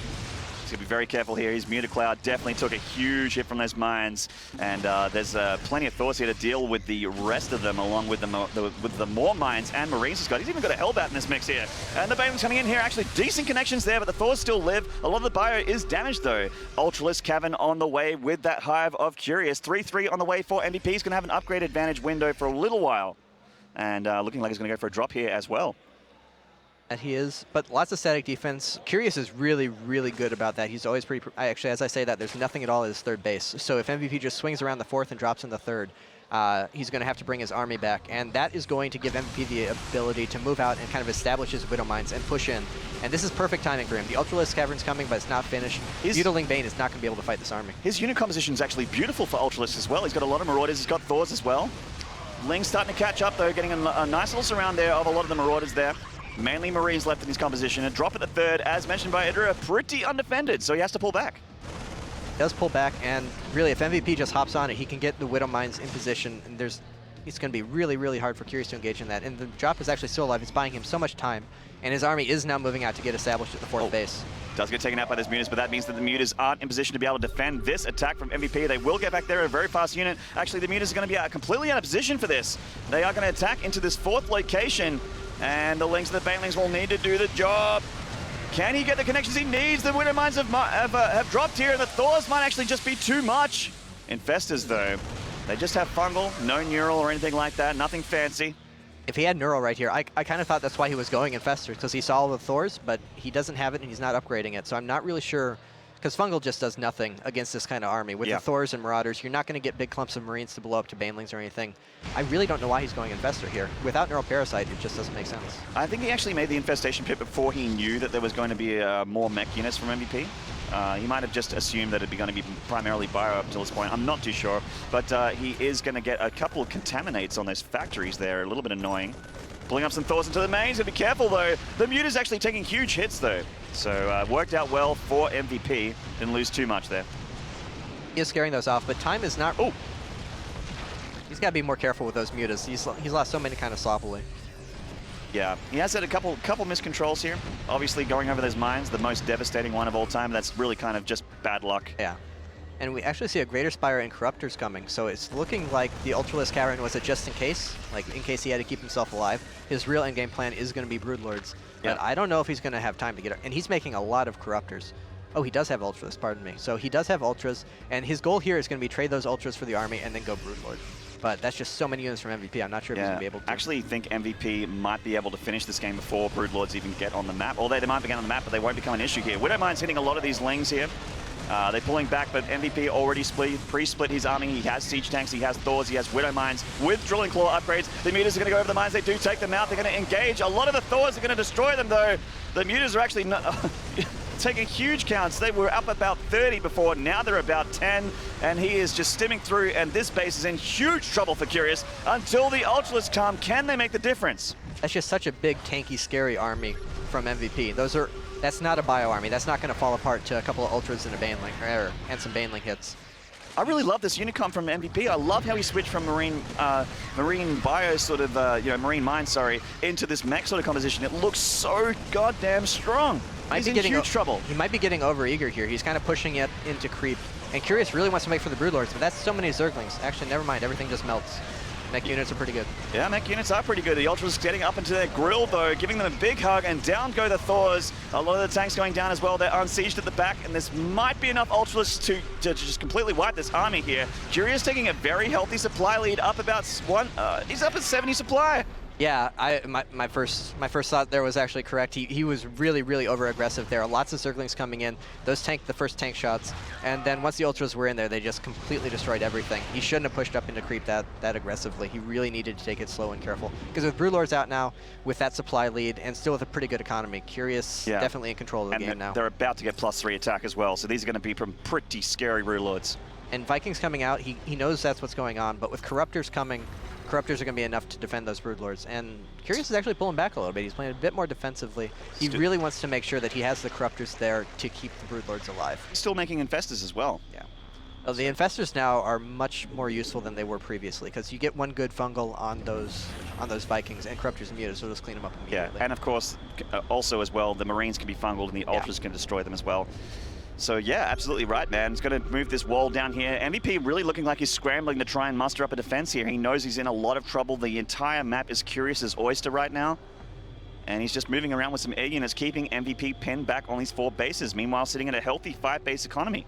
He's going to be very careful here. His Muta Cloud definitely took a huge hit from those mines, and there's plenty of Thors here to deal with the rest of them, along with the more mines and Marines he's got. He's even got a Hellbat in this mix here. And the Banelings coming in here, actually decent connections there, but the Thors still live. A lot of the bio is damaged though. Ultralisk Cavern on the way with that Hive of Curious. 3-3 on the way for MVP. He's going to have an upgrade advantage window for a little while. And looking like he's going to go for a drop here as well. That he is, but lots of static defense. Curious is really, really good about that. He's always pretty, actually, as I say that, there's nothing at all at his third base. So if MVP just swings around the fourth and drops in the third, he's going to have to bring his army back. And that is going to give MVP the ability to move out and kind of establish his Widow Mines and push in. And this is perfect timing for him. The Ultralisk Cavern's coming, but it's not finished. Mutiling Bane is not going to be able to fight this army. His unit composition is actually beautiful for Ultralisk as well. He's got a lot of Marauders. He's got Thors as well. Ling's starting to catch up, though, getting a nice little surround there of a lot of the Marauders there. Mainly Marines left in his composition. A drop at the third, as mentioned by Idra, pretty undefended, so he has to pull back. He does pull back, and really, if MVP just hops on it, he can get the Widow Mines in position, and it's going to be really, really hard for Curious to engage in that. And the drop is actually still alive. It's buying him so much time, and his army is now moving out to get established at the fourth base. Does get taken out by those mutas, but that means that the mutas aren't in position to be able to defend this attack from MVP. They will get back there, a very fast unit. Actually, the mutas are going to be completely out of position for this. They are going to attack into this fourth location, and the Lings of the Banelings will need to do the job. Can he get the connections he needs? The Widow Mines have dropped here, and the Thors might actually just be too much. Infestors, though, they just have Fungal, no Neural or anything like that, nothing fancy. If he had Neural right here, I kind of thought that's why he was going Infestors, because he saw all the Thors, but he doesn't have it and he's not upgrading it. So I'm not really sure, because Fungal just does nothing against this kind of army. With the Thors and Marauders, you're not going to get big clumps of Marines to blow up to Banelings or anything. I really don't know why he's going Infestor here. Without Neural Parasite, it just doesn't make sense. I think he actually made the Infestation Pit before he knew that there was going to be more mech units from MVP. He might have just assumed that it'd be going to be primarily bio up until this point. I'm not too sure, but he is going to get a couple of Contaminates on those factories there. A little bit annoying. Pulling up some Thors into the mains. Gotta be careful though. The Muta's actually taking huge hits though. So worked out well for MVP. Didn't lose too much there. He is scaring those off, but time is not... Oh! He's got to be more careful with those Mutas. He's lost so many kind of sloppily. Yeah, he has had a couple miscontrols here. Obviously going over those mines, the most devastating one of all time. That's really kind of just bad luck. Yeah. And we actually see a Greater Spire and Corruptors coming, so it's looking like the Ultralisk Karen was a just in case, like in case he had to keep himself alive. His real endgame plan is going to be Broodlords, but I don't know if he's going to have time to get it. And he's making a lot of Corruptors. Oh, he does have Ultras, pardon me. So he does have Ultras, and his goal here is going to be trade those Ultras for the army and then go Broodlord. But that's just so many units from MVP. I'm not sure if he's going to be able to. I actually think MVP might be able to finish this game before Broodlords even get on the map. Although they might be on the map, but they won't become an issue here. Widowmine's hitting a lot of these lings here. They're pulling back, but MVP already pre-split his army. He has siege tanks, he has Thors, he has Widow Mines with Drilling Claw upgrades. The Mutas are going to go over the mines. They do take them out. They're going to engage. A lot of the Thors are going to destroy them, though. The Mutas are actually not taking huge counts. They were up about 30 before. Now they're about 10, and he is just stimming through, and this base is in huge trouble for Curious until the Ultralisk come. Can they make the difference? That's just such a big, tanky, scary army from MVP. That's not a bio army. That's not going to fall apart to a couple of Ultras and a Baneling, and some Baneling hits. I really love this Unicom from MVP. I love how he switched from marine bio sort of, marine mine, sorry, into this mech sort of composition. It looks so goddamn strong. He's in huge trouble. He might be getting over-eager here. He's kind of pushing it into creep. And Curious really wants to make for the Broodlords, but that's so many Zerglings. Actually, never mind. Everything just melts. Mech units are pretty good. Yeah, mech units are pretty good. The Ultras getting up into their grill, though, giving them a big hug, and down go the Thors. A lot of the tanks going down as well. They're unsieged at the back, and this might be enough Ultras to just completely wipe this army here. Curious taking a very healthy supply lead, up about he's up at 70 supply. Yeah, my first thought there was actually correct. He was really, really over-aggressive there. Lots of Zerglings coming in. Those tanked the first tank shots. And then once the Ultras were in there, they just completely destroyed everything. He shouldn't have pushed up into creep that aggressively. He really needed to take it slow and careful. Because with Broodlords out now, with that supply lead, and still with a pretty good economy, Curious definitely in control of the game now. They're about to get +3 attack as well, so these are going to be from pretty scary Broodlords. And Vikings coming out, he knows that's what's going on, but with Corruptors coming, Corruptors are going to be enough to defend those Broodlords. And Curious is actually pulling back a little bit. He's playing a bit more defensively. He really wants to make sure that he has the Corruptors there to keep the Broodlords alive. He's still making Infestors as well. Yeah. Well, the Infestors now are much more useful than they were previously, because you get one good fungal on those Vikings, and Corruptors and Mutas, so just clean them up immediately. Yeah, and of course, also as well, the Marines can be fungaled, and the Ultras can destroy them as well. So yeah, absolutely right, man. He's going to move this wall down here. MVP really looking like he's scrambling to try and muster up a defense here. He knows he's in a lot of trouble. The entire map is Curious's oyster right now. And he's just moving around with some air units, keeping MVP pinned back on these 4 bases. Meanwhile, sitting in a healthy 5-base economy.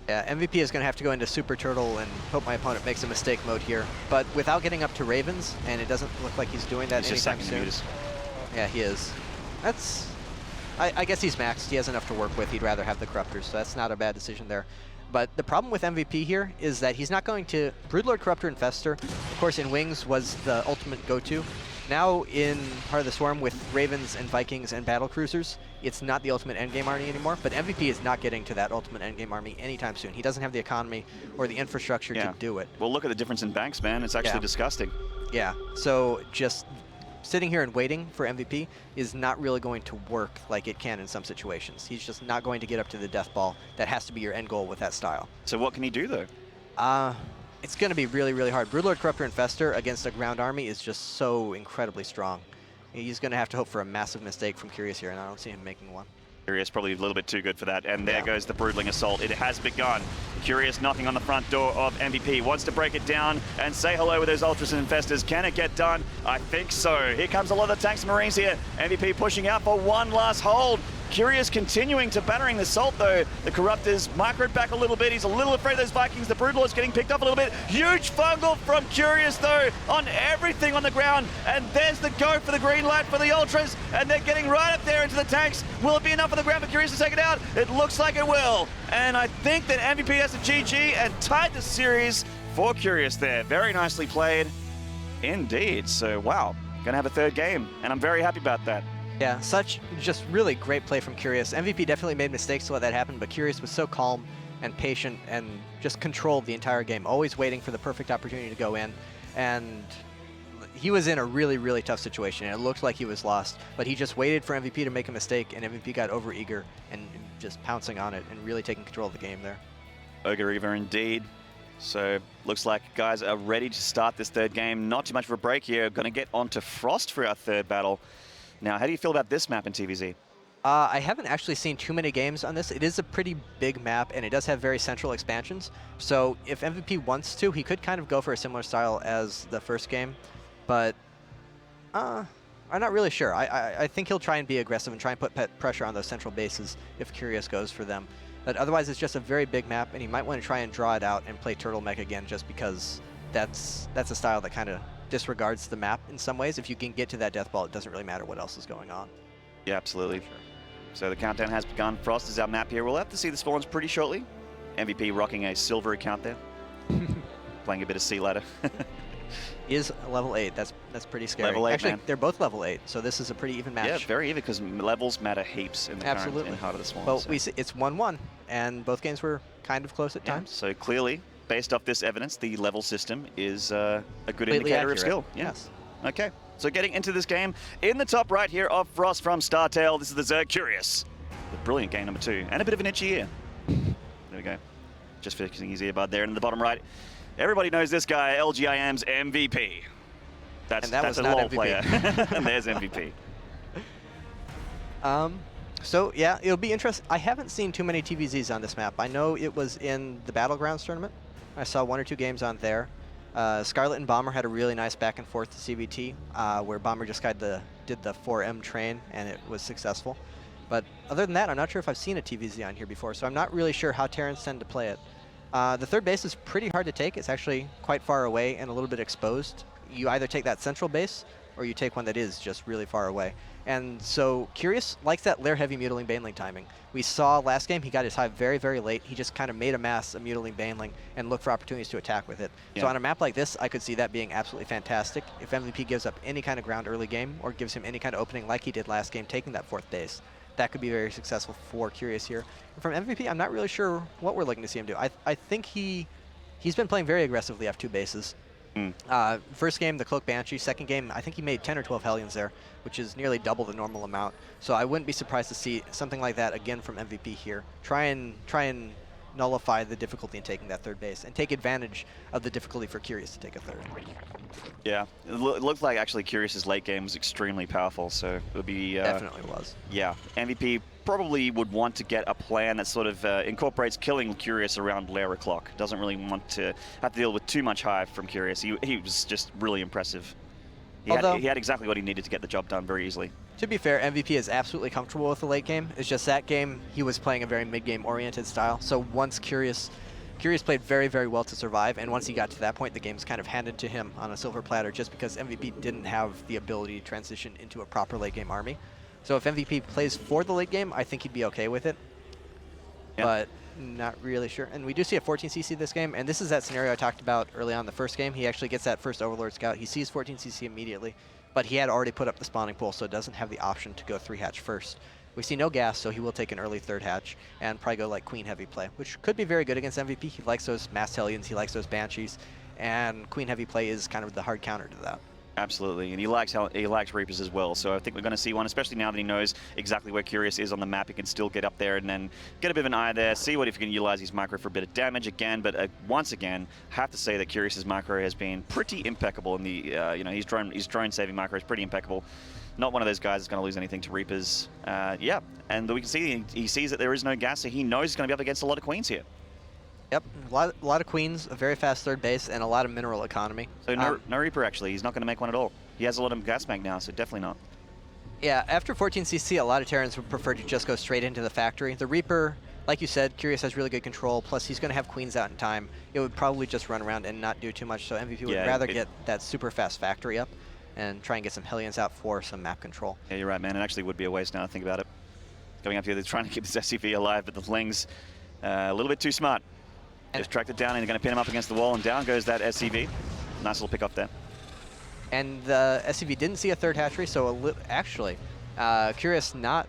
Yeah, MVP is going to have to go into Super Turtle and hope my opponent makes a mistake mode here. But without getting up to Ravens, and it doesn't look like he's doing that anytime soon. Yeah, he is. That's... I guess he's maxed. He has enough to work with. He'd rather have the Corruptors, so that's not a bad decision there. But the problem with MVP here is that he's not going to... Broodlord, Corruptor, Infestor, of course, in Wings was the ultimate go-to. Now in Heart of the Swarm with Ravens and Vikings and Battle Cruisers, it's not the ultimate endgame army anymore, but MVP is not getting to that ultimate endgame army anytime soon. He doesn't have the economy or the infrastructure to do it. Well, look at the difference in banks, man. It's actually disgusting. Yeah, so just... sitting here and waiting for MVP is not really going to work like it can in some situations. He's just not going to get up to the death ball. That has to be your end goal with that style. So what can he do, though? It's going to be really, really hard. Broodlord, Corruptor, Infestor against a ground army is just so incredibly strong. He's going to have to hope for a massive mistake from Curious here, and I don't see him making one. Curious probably a little bit too good for that, and there goes the Broodling Assault. It has begun. Curious knocking on the front door of MVP. Wants to break it down and say hello with those Ultras and Infestors. Can it get done? I think so. Here comes a lot of the tanks and Marines here. MVP pushing out for one last hold. Curious continuing to battering the Assault, though. The Corruptors microed back a little bit. He's a little afraid of those Vikings. The Broodlord's getting picked up a little bit. Huge fungal from Curious, though, on everything on the ground. And there's the go for the green light for the Ultras. And they're getting right up there into the tanks. Will it be enough on the ground for Curious to take it out? It looks like it will. And I think that MVP has a GG and tied the series for Curious there. Very nicely played indeed. So, wow. Gonna have a third game. And I'm very happy about that. Yeah, such just really great play from Curious. MVP definitely made mistakes to let that happen, but Curious was so calm and patient and just controlled the entire game, always waiting for the perfect opportunity to go in. And he was in a really, really tough situation, and it looked like he was lost, but he just waited for MVP to make a mistake, and MVP got overeager and just pouncing on it and really taking control of the game there. Overeager indeed. So looks like guys are ready to start this third game. Not too much of a break here. Going to get onto Frost for our third battle. Now, how do you feel about this map in TVZ? I haven't actually seen too many games on this. It is a pretty big map, and it does have very central expansions. So if MVP wants to, he could kind of go for a similar style as the first game. But I'm not really sure. I think he'll try and be aggressive and try and put pressure on those central bases if Curious goes for them. But otherwise, it's just a very big map, and he might want to try and draw it out and play Turtle Mech again just because that's a style that kind of disregards the map in some ways. If you can get to that death ball, it doesn't really matter what else is going on. Yeah, absolutely. So the countdown has begun. Frost is our map here. We'll have to see the spawns pretty shortly. MVP rocking a silver account there. Playing a bit of Sea Ladder. He is level 8. That's pretty scary. Level 8, actually, man. they're both level 8, so this is a pretty even match. Yeah, very even because levels matter heaps in the current in Heart of the Swarm. Well, so. we see it's 1-1, and both games were kind of close at Yeah, times. so clearly, based off this evidence, the level system is a good Completely indicator accurate. of skill. Yeah. Yes. Okay, so getting into this game, in the top right here of Frost from StarTale, this is the Zerg Curious. The brilliant game number 2, and a bit of an itchy ear. There we go. Just fixing his earbud there. And in the bottom right, everybody knows this guy, LGIM's MVP. That's a LoL player. And there's MVP. So yeah, it'll be interesting. I haven't seen too many TVZs on this map. I know it was in the Battlegrounds tournament. I saw 1 or 2 games on there. Scarlet and Bomber had a really nice back and forth CVT, where Bomber just did the 4M train, and it was successful. But other than that, I'm not sure if I've seen a TVZ on here before, so I'm not really sure how Terrans tend to play it. The third base is pretty hard to take. It's actually quite far away and a little bit exposed. You either take that central base, or you take one that is just really far away. And so Curious likes that lair-heavy Mutiling Baneling timing. We saw last game he got his hive very, very late. He just kind of made a mass of Mutiling Baneling and looked for opportunities to attack with it. Yeah. So on a map like this, I could see that being absolutely fantastic. If MVP gives up any kind of ground early game, or gives him any kind of opening like he did last game, taking that 4th base, that could be very successful for Curious here. And from MVP, I'm not really sure what we're looking to see him do. I think he's been playing very aggressively F2 bases. First game, the Cloak Banshee. Second game, I think he made 10 or 12 Hellions there, which is nearly double the normal amount. So I wouldn't be surprised to see something like that again from MVP here. Try and nullify the difficulty in taking that 3rd base and take advantage of the difficulty for Curious to take a 3rd. Yeah, it looked like actually Curious's late game was extremely powerful, so it would be... Definitely was. Yeah, MVP probably would want to get a plan that sort of incorporates killing Curious around lair o'clock. Doesn't really want to have to deal with too much hive from Curious. He was just really impressive. He had exactly what he needed to get the job done very easily. To be fair, MVP is absolutely comfortable with the late game. It's just that game, he was playing a very mid-game oriented style. So once Curious played very, very well to survive, and once he got to that point, the game's kind of handed to him on a silver platter just because MVP didn't have the ability to transition into a proper late game army. So if MVP plays for the late game, I think he'd be okay with it. Yep. But not really sure. And we do see a 14cc this game, and this is that scenario I talked about early on in the first game. He actually gets that first Overlord Scout. He sees 14cc immediately, but he had already put up the spawning pool, so it doesn't have the option to go 3-hatch first. We see no gas, so he will take an early 3rd hatch and probably go like Queen Heavy play, which could be very good against MVP. He likes those Mass Hellions, he likes those Banshees, and Queen Heavy play is kind of the hard counter to that. Absolutely, and he likes Reapers as well, so I think we're going to see one, especially now that he knows exactly where Curious is on the map. He can still get up there and then get a bit of an eye there, see if he can utilize his micro for a bit of damage again, but once again, have to say that Curious's micro has been pretty impeccable in the, his drone saving micro is pretty impeccable. Not one of those guys that's going to lose anything to Reapers. Yeah, and we can see he sees that there is no gas, so he knows he's going to be up against a lot of Queens here. Yep, a lot of Queens, a very fast 3rd base, and a lot of mineral economy. So no Reaper, actually. He's not going to make one at all. He has a lot of gas mag now, so definitely not. Yeah, after 14cc, a lot of Terrans would prefer to just go straight into the factory. The Reaper, like you said, Curious has really good control, plus he's going to have Queens out in time. It would probably just run around and not do too much, so MVP would rather get that super fast factory up and try and get some Hellions out for some map control. Yeah, you're right, man. It actually would be a waste now to think about it. Going up here, they're trying to keep this SCV alive, but the Lings a little bit too smart. Just tracked it down and they're going to pin him up against the wall, and down goes that SCV. Nice little pick up there. And the SCV didn't see a 3rd hatchery, so actually, Curious not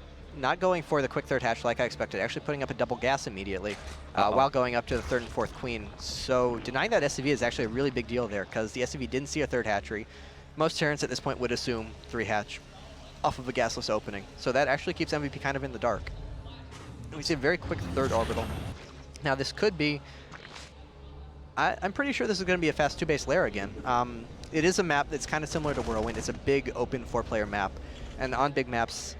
going for the quick 3rd hatch like I expected, actually putting up a double gas immediately while going up to the 3rd and 4th Queen. So denying that SCV is actually a really big deal there, because the SCV didn't see a 3rd hatchery. Most Terrans at this point would assume 3-hatch off of a gasless opening. So that actually keeps MVP kind of in the dark. And we see a very quick 3rd orbital. Now this could be... I'm pretty sure this is going to be a fast 2-base lair again. It is a map that's kind of similar to Whirlwind. It's a big open 4-player map. And on big maps,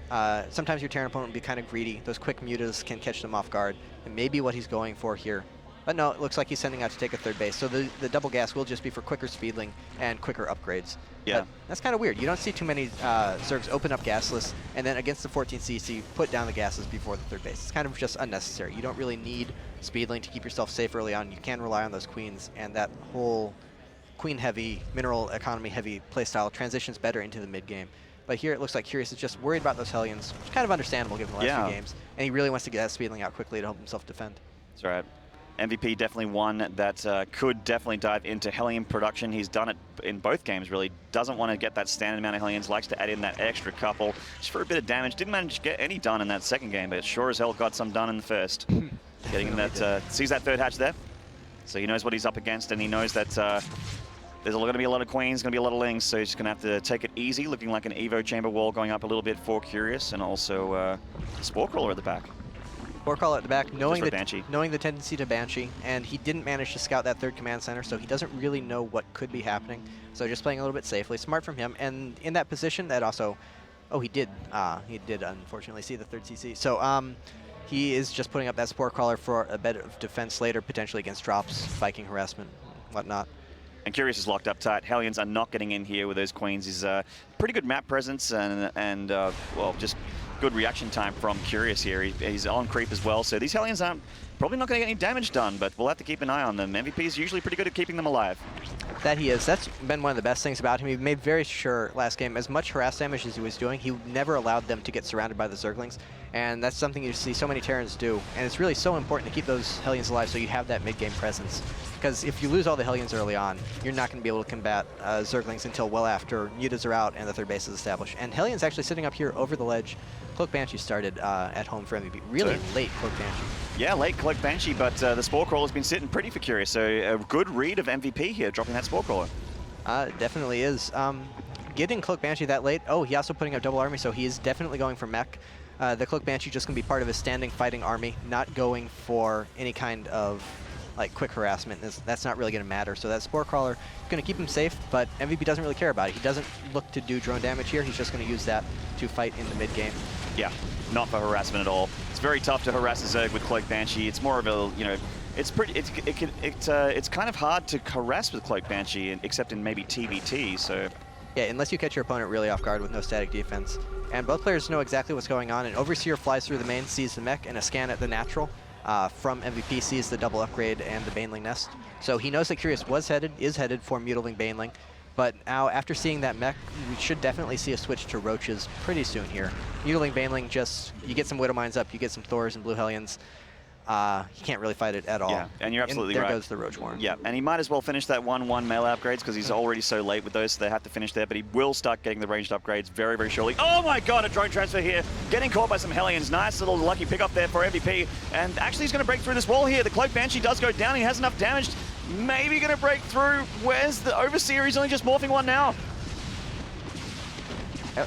sometimes your Terran opponent will be kind of greedy. Those quick mutas can catch them off guard, and maybe what he's going for here. But no, it looks like he's sending out to take a third base. So the double gas will just be for quicker speedling and quicker upgrades. Yeah. But that's kind of weird. You don't see too many Zergs open up gasless, and then against the 14cc, put down the gases before the third base. It's kind of just unnecessary. You don't really need speedling to keep yourself safe early on. You can rely on those queens, and that whole queen-heavy, mineral economy-heavy playstyle transitions better into the mid-game. But here it looks like Curious is just worried about those Hellions, which is kind of understandable given the last few games. And he really wants to get that speedling out quickly to help himself defend. That's right. MVP definitely one that could definitely dive into Hellion production. He's done it in both games, really. Doesn't want to get that standard amount of Hellions, likes to add in that extra couple just for a bit of damage. Didn't manage to get any done in that second game, but sure as hell got some done in the first. Getting that, sees that third hatch there. So he knows what he's up against, and he knows that there's going to be a lot of queens, going to be a lot of lings, so he's just going to have to take it easy, looking like an Evo chamber wall going up a little bit for Curious, and also Spore Crawler at the back. Spore Crawler at the back, knowing the tendency to Banshee, and he didn't manage to scout that third command center, so he doesn't really know what could be happening. So just playing a little bit safely, smart from him, and in that position, that also, oh, he did unfortunately see the third CC. So he is just putting up that Spore Crawler for a bit of defense later, potentially against drops, Viking harassment, whatnot. And Curious is locked up tight. Hellions are not getting in here with those queens. He's pretty good map presence and well, just good reaction time from Curious here. He's on creep as well, so these Hellions aren't probably not going to get any damage done, but we'll have to keep an eye on them. MVP is usually pretty good at keeping them alive. That he is. That's been one of the best things about him. He made very sure last game, as much harass damage as he was doing, he never allowed them to get surrounded by the Zerglings, and that's something you see so many Terrans do, and it's really so important to keep those Hellions alive so you have that mid-game presence. Because if you lose all the Hellions early on, you're not going to be able to combat Zerglings until well after mutas are out and the third base is established. And Hellions actually sitting up here over the ledge. Cloak Banshee started at home for MVP. Really late Cloak Banshee. Yeah, late Cloak Banshee, but the Spore Crawler's been sitting pretty for Curious, so a good read of MVP here, dropping that Spore Crawler. Definitely is. Getting Cloak Banshee that late, oh, he also putting up double army, so he is definitely going for mech. The Cloak Banshee just going to be part of his standing fighting army, not going for any kind of like quick harassment. That's not really going to matter. So that Spore Crawler is going to keep him safe, but MVP doesn't really care about it. He doesn't look to do drone damage here. He's just going to use that to fight in the mid game. Yeah, not for harassment at all. It's very tough to harass a Zerg with Cloak Banshee. It's more of a, you know, it's kind of hard to harass with Cloak Banshee, except in maybe TVT. So yeah, unless you catch your opponent really off guard with no static defense. And both players know exactly what's going on. And Overseer flies through the main, sees the mech, and a scan at the natural. From MVP sees the double upgrade and the Baneling nest. So he knows that Curious is headed for Mutiling Baneling. But now, after seeing that mech, we should definitely see a switch to Roaches pretty soon here. Mutiling Baneling, just, you get some Widow Mines up, you get some Thors and Blue Hellions. You can't really fight it at all. Yeah, and you're absolutely right. There goes the Roach Warren. Yeah, and he might as well finish that 1-1 melee upgrades because he's already so late with those, so they have to finish there, but he will start getting the ranged upgrades very, very shortly. Oh my god, a drone transfer here. Getting caught by some Hellions. Nice little lucky pickup there for MVP. And actually he's going to break through this wall here. The Cloak Banshee does go down. He has enough damage. Maybe going to break through. Where's the Overseer? He's only just morphing one now.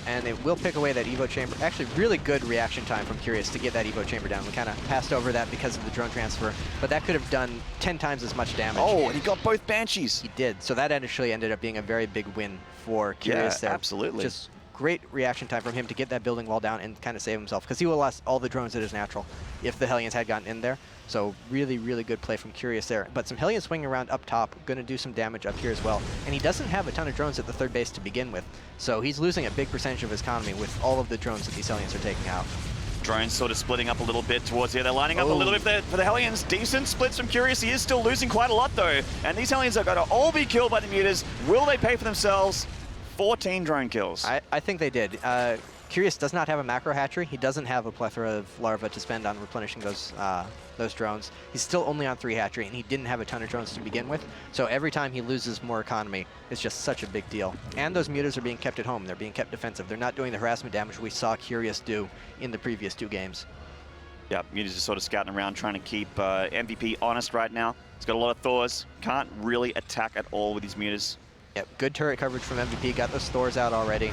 And it will pick away that Evo Chamber. Actually, really good reaction time from Curious to get that Evo Chamber down. We kind of passed over that because of the drone transfer, but that could have done 10 times as much damage. Oh, and he got both Banshees. He did. So that actually ended up being a very big win for Curious there. Absolutely. Just great reaction time from him to get that building wall down and kind of save himself, because he would have lost all the drones at his natural if the Hellions had gotten in there. So really, really good play from Curious there. But some Hellions swinging around up top, going to do some damage up here as well. And he doesn't have a ton of drones at the third base to begin with. So he's losing a big percentage of his economy with all of the drones that these Hellions are taking out. Drones sort of splitting up a little bit towards here. They're lining up a little bit for the Hellions. Decent splits from Curious. He is still losing quite a lot though. And these Hellions are going to all be killed by the mutas. Will they pay for themselves? 14 drone kills. I think they did. Curious does not have a macro hatchery. He doesn't have a plethora of larvae to spend on replenishing those drones. He's still only on 3 hatchery, and he didn't have a ton of drones to begin with. So every time he loses more economy, it's just such a big deal. And those mutas are being kept at home. They're being kept defensive. They're not doing the harassment damage we saw Curious do in the previous 2 games. Yeah, mutas are sort of scouting around, trying to keep MVP honest right now. He's got a lot of Thors. Can't really attack at all with his mutas. Yep, good turret coverage from MVP. Got those Thors out already.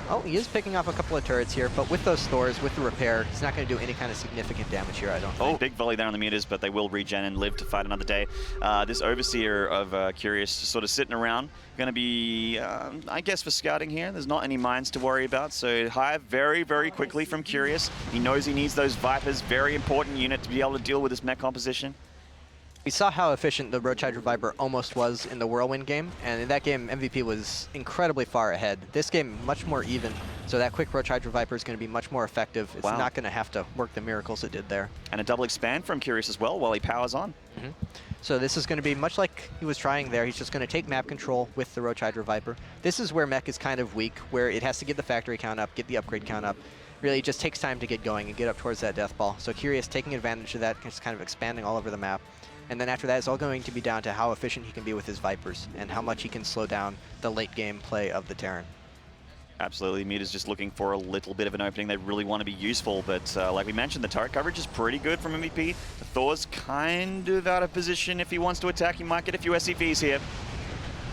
Oh, he is picking off a couple of turrets here, but with those Thors, with the repair, he's not going to do any kind of significant damage here, I don't think. Big volley there on the mutas, but they will regen and live to fight another day. This Overseer of Curious sort of sitting around. Going to be, I guess, for scouting here. There's not any mines to worry about, so Hive very, very quickly from Curious. He knows he needs those Vipers, very important unit to be able to deal with this mech composition. We saw how efficient the Roach Hydra Viper almost was in the Whirlwind game, and in that game, MVP was incredibly far ahead. This game, much more even, so that quick Roach Hydra Viper is going to be much more effective. It's not going to have to work the miracles it did there. And a double expand from Curious as well while he powers on. So this is going to be much like he was trying there. He's just going to take map control with the Roach Hydra Viper. This is where mech is kind of weak, where it has to get the factory count up, get the upgrade count up. Really, it just takes time to get going and get up towards that death ball. So Curious taking advantage of that, just kind of expanding all over the map. And then after that, it's all going to be down to how efficient he can be with his Vipers and how much he can slow down the late game play of the Terran. Absolutely, Muta's just looking for a little bit of an opening. They really want to be useful, but like we mentioned, the turret coverage is pretty good from MVP. Thor's kind of out of position. If he wants to attack, he might get a few SCVs here.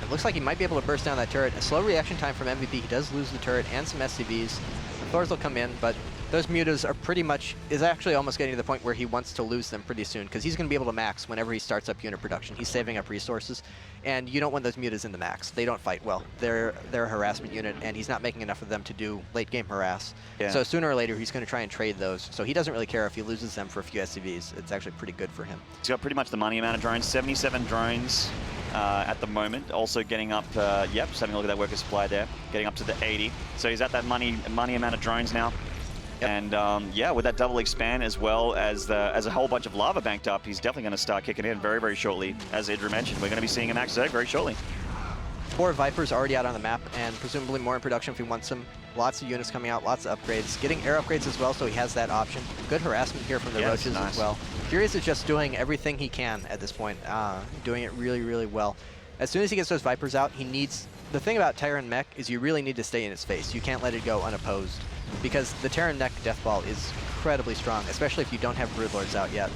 It looks like he might be able to burst down that turret. A slow reaction time from MVP. He does lose the turret and some SCVs. The Thors will come in, but those mutas are pretty much, is actually almost getting to the point where he wants to lose them pretty soon, because he's going to be able to max whenever he starts up unit production. He's saving up resources, and you don't want those mutas in the max. They don't fight well. They're a harassment unit, and he's not making enough of them to do late game harass. Yeah. So sooner or later, he's going to try and trade those. So he doesn't really care if he loses them for a few SCVs. It's actually pretty good for him. He's got pretty much the money amount of drones, 77 drones at the moment. Also getting up, yep, just having a look at that worker supply there, getting up to the 80. So he's at that money amount of drones now. Yep. And yeah, with that double expand as well as a whole bunch of lava banked up, he's definitely going to start kicking in very, very shortly. As Idra mentioned, we're going to be seeing a max Zerg very shortly. 4 Vipers already out on the map, and presumably more in production if he wants them. Lots of units coming out, lots of upgrades. Getting air upgrades as well, so he has that option. Good harassment here from the Roaches as well. Curious is just doing everything he can at this point, doing it really, really well. As soon as he gets those Vipers out, he needs... The thing about Terran mech is you really need to stay in its face. You can't let it go unopposed, because the Terran mech death ball is incredibly strong, especially if you don't have Broodlords out yet.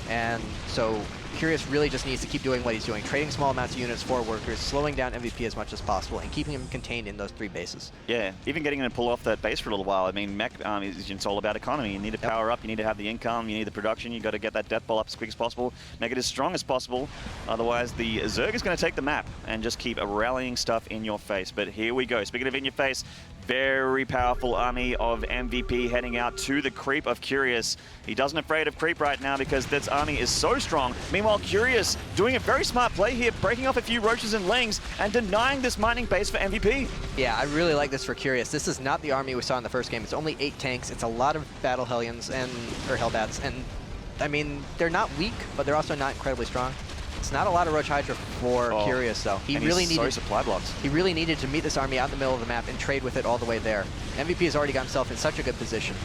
And so Curious really just needs to keep doing what he's doing, trading small amounts of units for workers, slowing down MVP as much as possible, and keeping him contained in those 3 bases. Yeah, even getting him to pull off that base for a little while. I mean, mech, it's all about economy. You need to power up, you need to have the income, you need the production, you got to get that death ball up as quick as possible, make it as strong as possible. Otherwise, the Zerg is going to take the map and just keep rallying stuff in your face. But here we go. Speaking of in your face, very powerful army of MVP heading out to the creep of Curious. He doesn't afraid of creep right now because this army is so strong. Meanwhile, Curious doing a very smart play here, breaking off a few roaches and lings and denying this mining base for MVP. Yeah, I really like this for Curious. This is not the army we saw in the first game. It's only 8 tanks. It's a lot of battle Hellions or Hellbats, and I mean, they're not weak, but they're also not incredibly strong. It's not a lot of Roach Hydra for Curious, though. He really needed supply blocks. He really needed to meet this army out in the middle of the map and trade with it all the way there. MVP has already got himself in such a good position.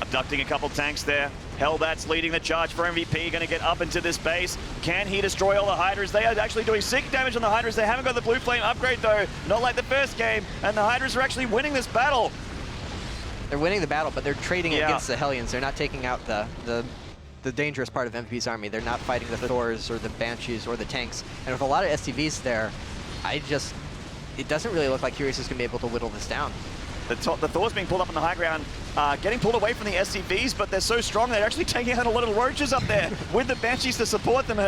Abducting a couple tanks there. Hellbats leading the charge for MVP, going to get up into this base. Can he destroy all the Hydras? They are actually doing sick damage on the Hydras. They haven't got the blue flame upgrade, though. Not like the first game. And the Hydras are actually winning this battle. They're winning the battle, but they're trading against the Hellions. They're not taking out the dangerous part of MVP's army. They're not fighting the Thors or the Banshees or the tanks. And with a lot of SCVs there, it doesn't really look like Curious is going to be able to whittle this down. The Thor's being pulled up on the high ground, getting pulled away from the SCVs, but they're so strong they're actually taking out a lot of roaches up there with the Banshees to support them.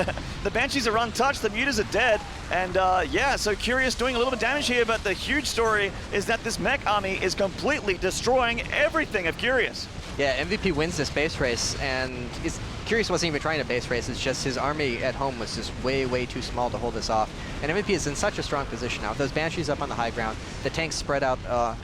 The Banshees are untouched, the mutas are dead, and yeah, so Curious doing a little bit of damage here, but the huge story is that this mech army is completely destroying everything of Curious. Yeah, MVP wins this base race, and Curious wasn't even trying to base race. It's just his army at home was just way, way too small to hold this off. And MVP is in such a strong position now. With those Banshees up on the high ground, the tanks spread out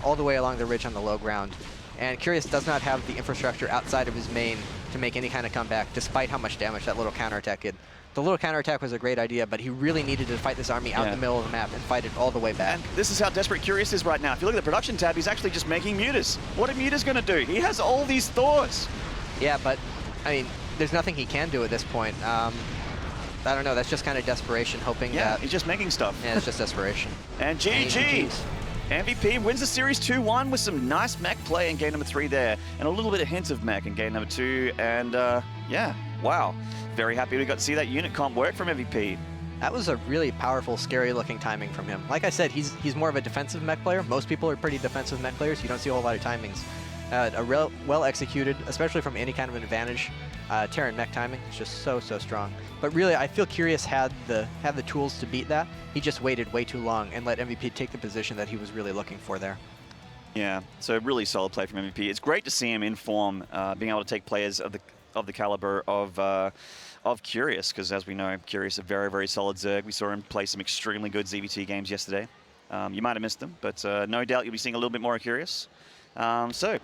all the way along the ridge on the low ground. And Curious does not have the infrastructure outside of his main to make any kind of comeback, despite how much damage that little counterattack did. The little counterattack was a great idea, but he really needed to fight this army out in the middle of the map and fight it all the way back. And this is how desperate Curious is right now. If you look at the production tab, he's actually just making mutas. What are mutas going to do? He has all these Thors. Yeah, but, I mean, there's nothing he can do at this point. I don't know, that's just kind of desperation, hoping that... he's just making stuff. Yeah, it's just desperation. And GG! MVP wins the series 2-1 with some nice mech play in game number 3 there, and a little bit of hints of mech in game number 2, and yeah, wow. Very happy we got to see that unit comp work from MVP. That was a really powerful, scary-looking timing from him. Like I said, he's more of a defensive mech player. Most people are pretty defensive mech players. You don't see a whole lot of timings. A real well-executed, especially from any kind of an advantage. Terran mech timing is just so strong. But really, I feel Curious had the tools to beat that. He just waited way too long and let MVP take the position that he was really looking for there. Yeah, so really solid play from MVP. It's great to see him in form, being able to take players of the caliber of Curious, because as we know, Curious a very solid Zerg. We saw him play some extremely good ZVT games yesterday. You might have missed them, but no doubt you'll be seeing a little bit more of Curious. So,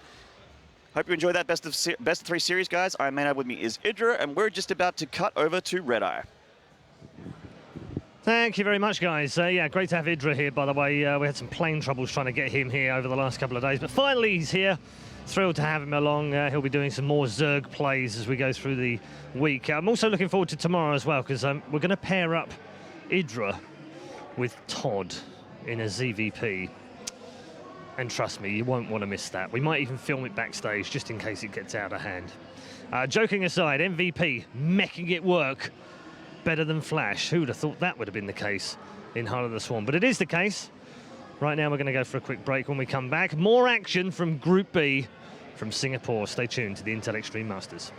hope you enjoyed that best of 3 series, guys. Iron Man with me is Idra, and we're just about to cut over to Red Eye. Thank you very much, guys. Yeah, great to have Idra here, by the way. We had some plane troubles trying to get him here over the last couple of days, but finally he's here. Thrilled to have him along. He'll be doing some more Zerg plays as we go through the week. I'm also looking forward to tomorrow as well, because we're going to pair up Idra with Todd in a ZVP. And trust me, you won't want to miss that. We might even film it backstage just in case it gets out of hand. Joking aside, MVP making it work better than Flash. Who would have thought that would have been the case in Heart of the Swarm? But it is the case. Right now we're going to go for a quick break. When we come back, more action from Group B from Singapore. Stay tuned to the Intel Extreme Masters.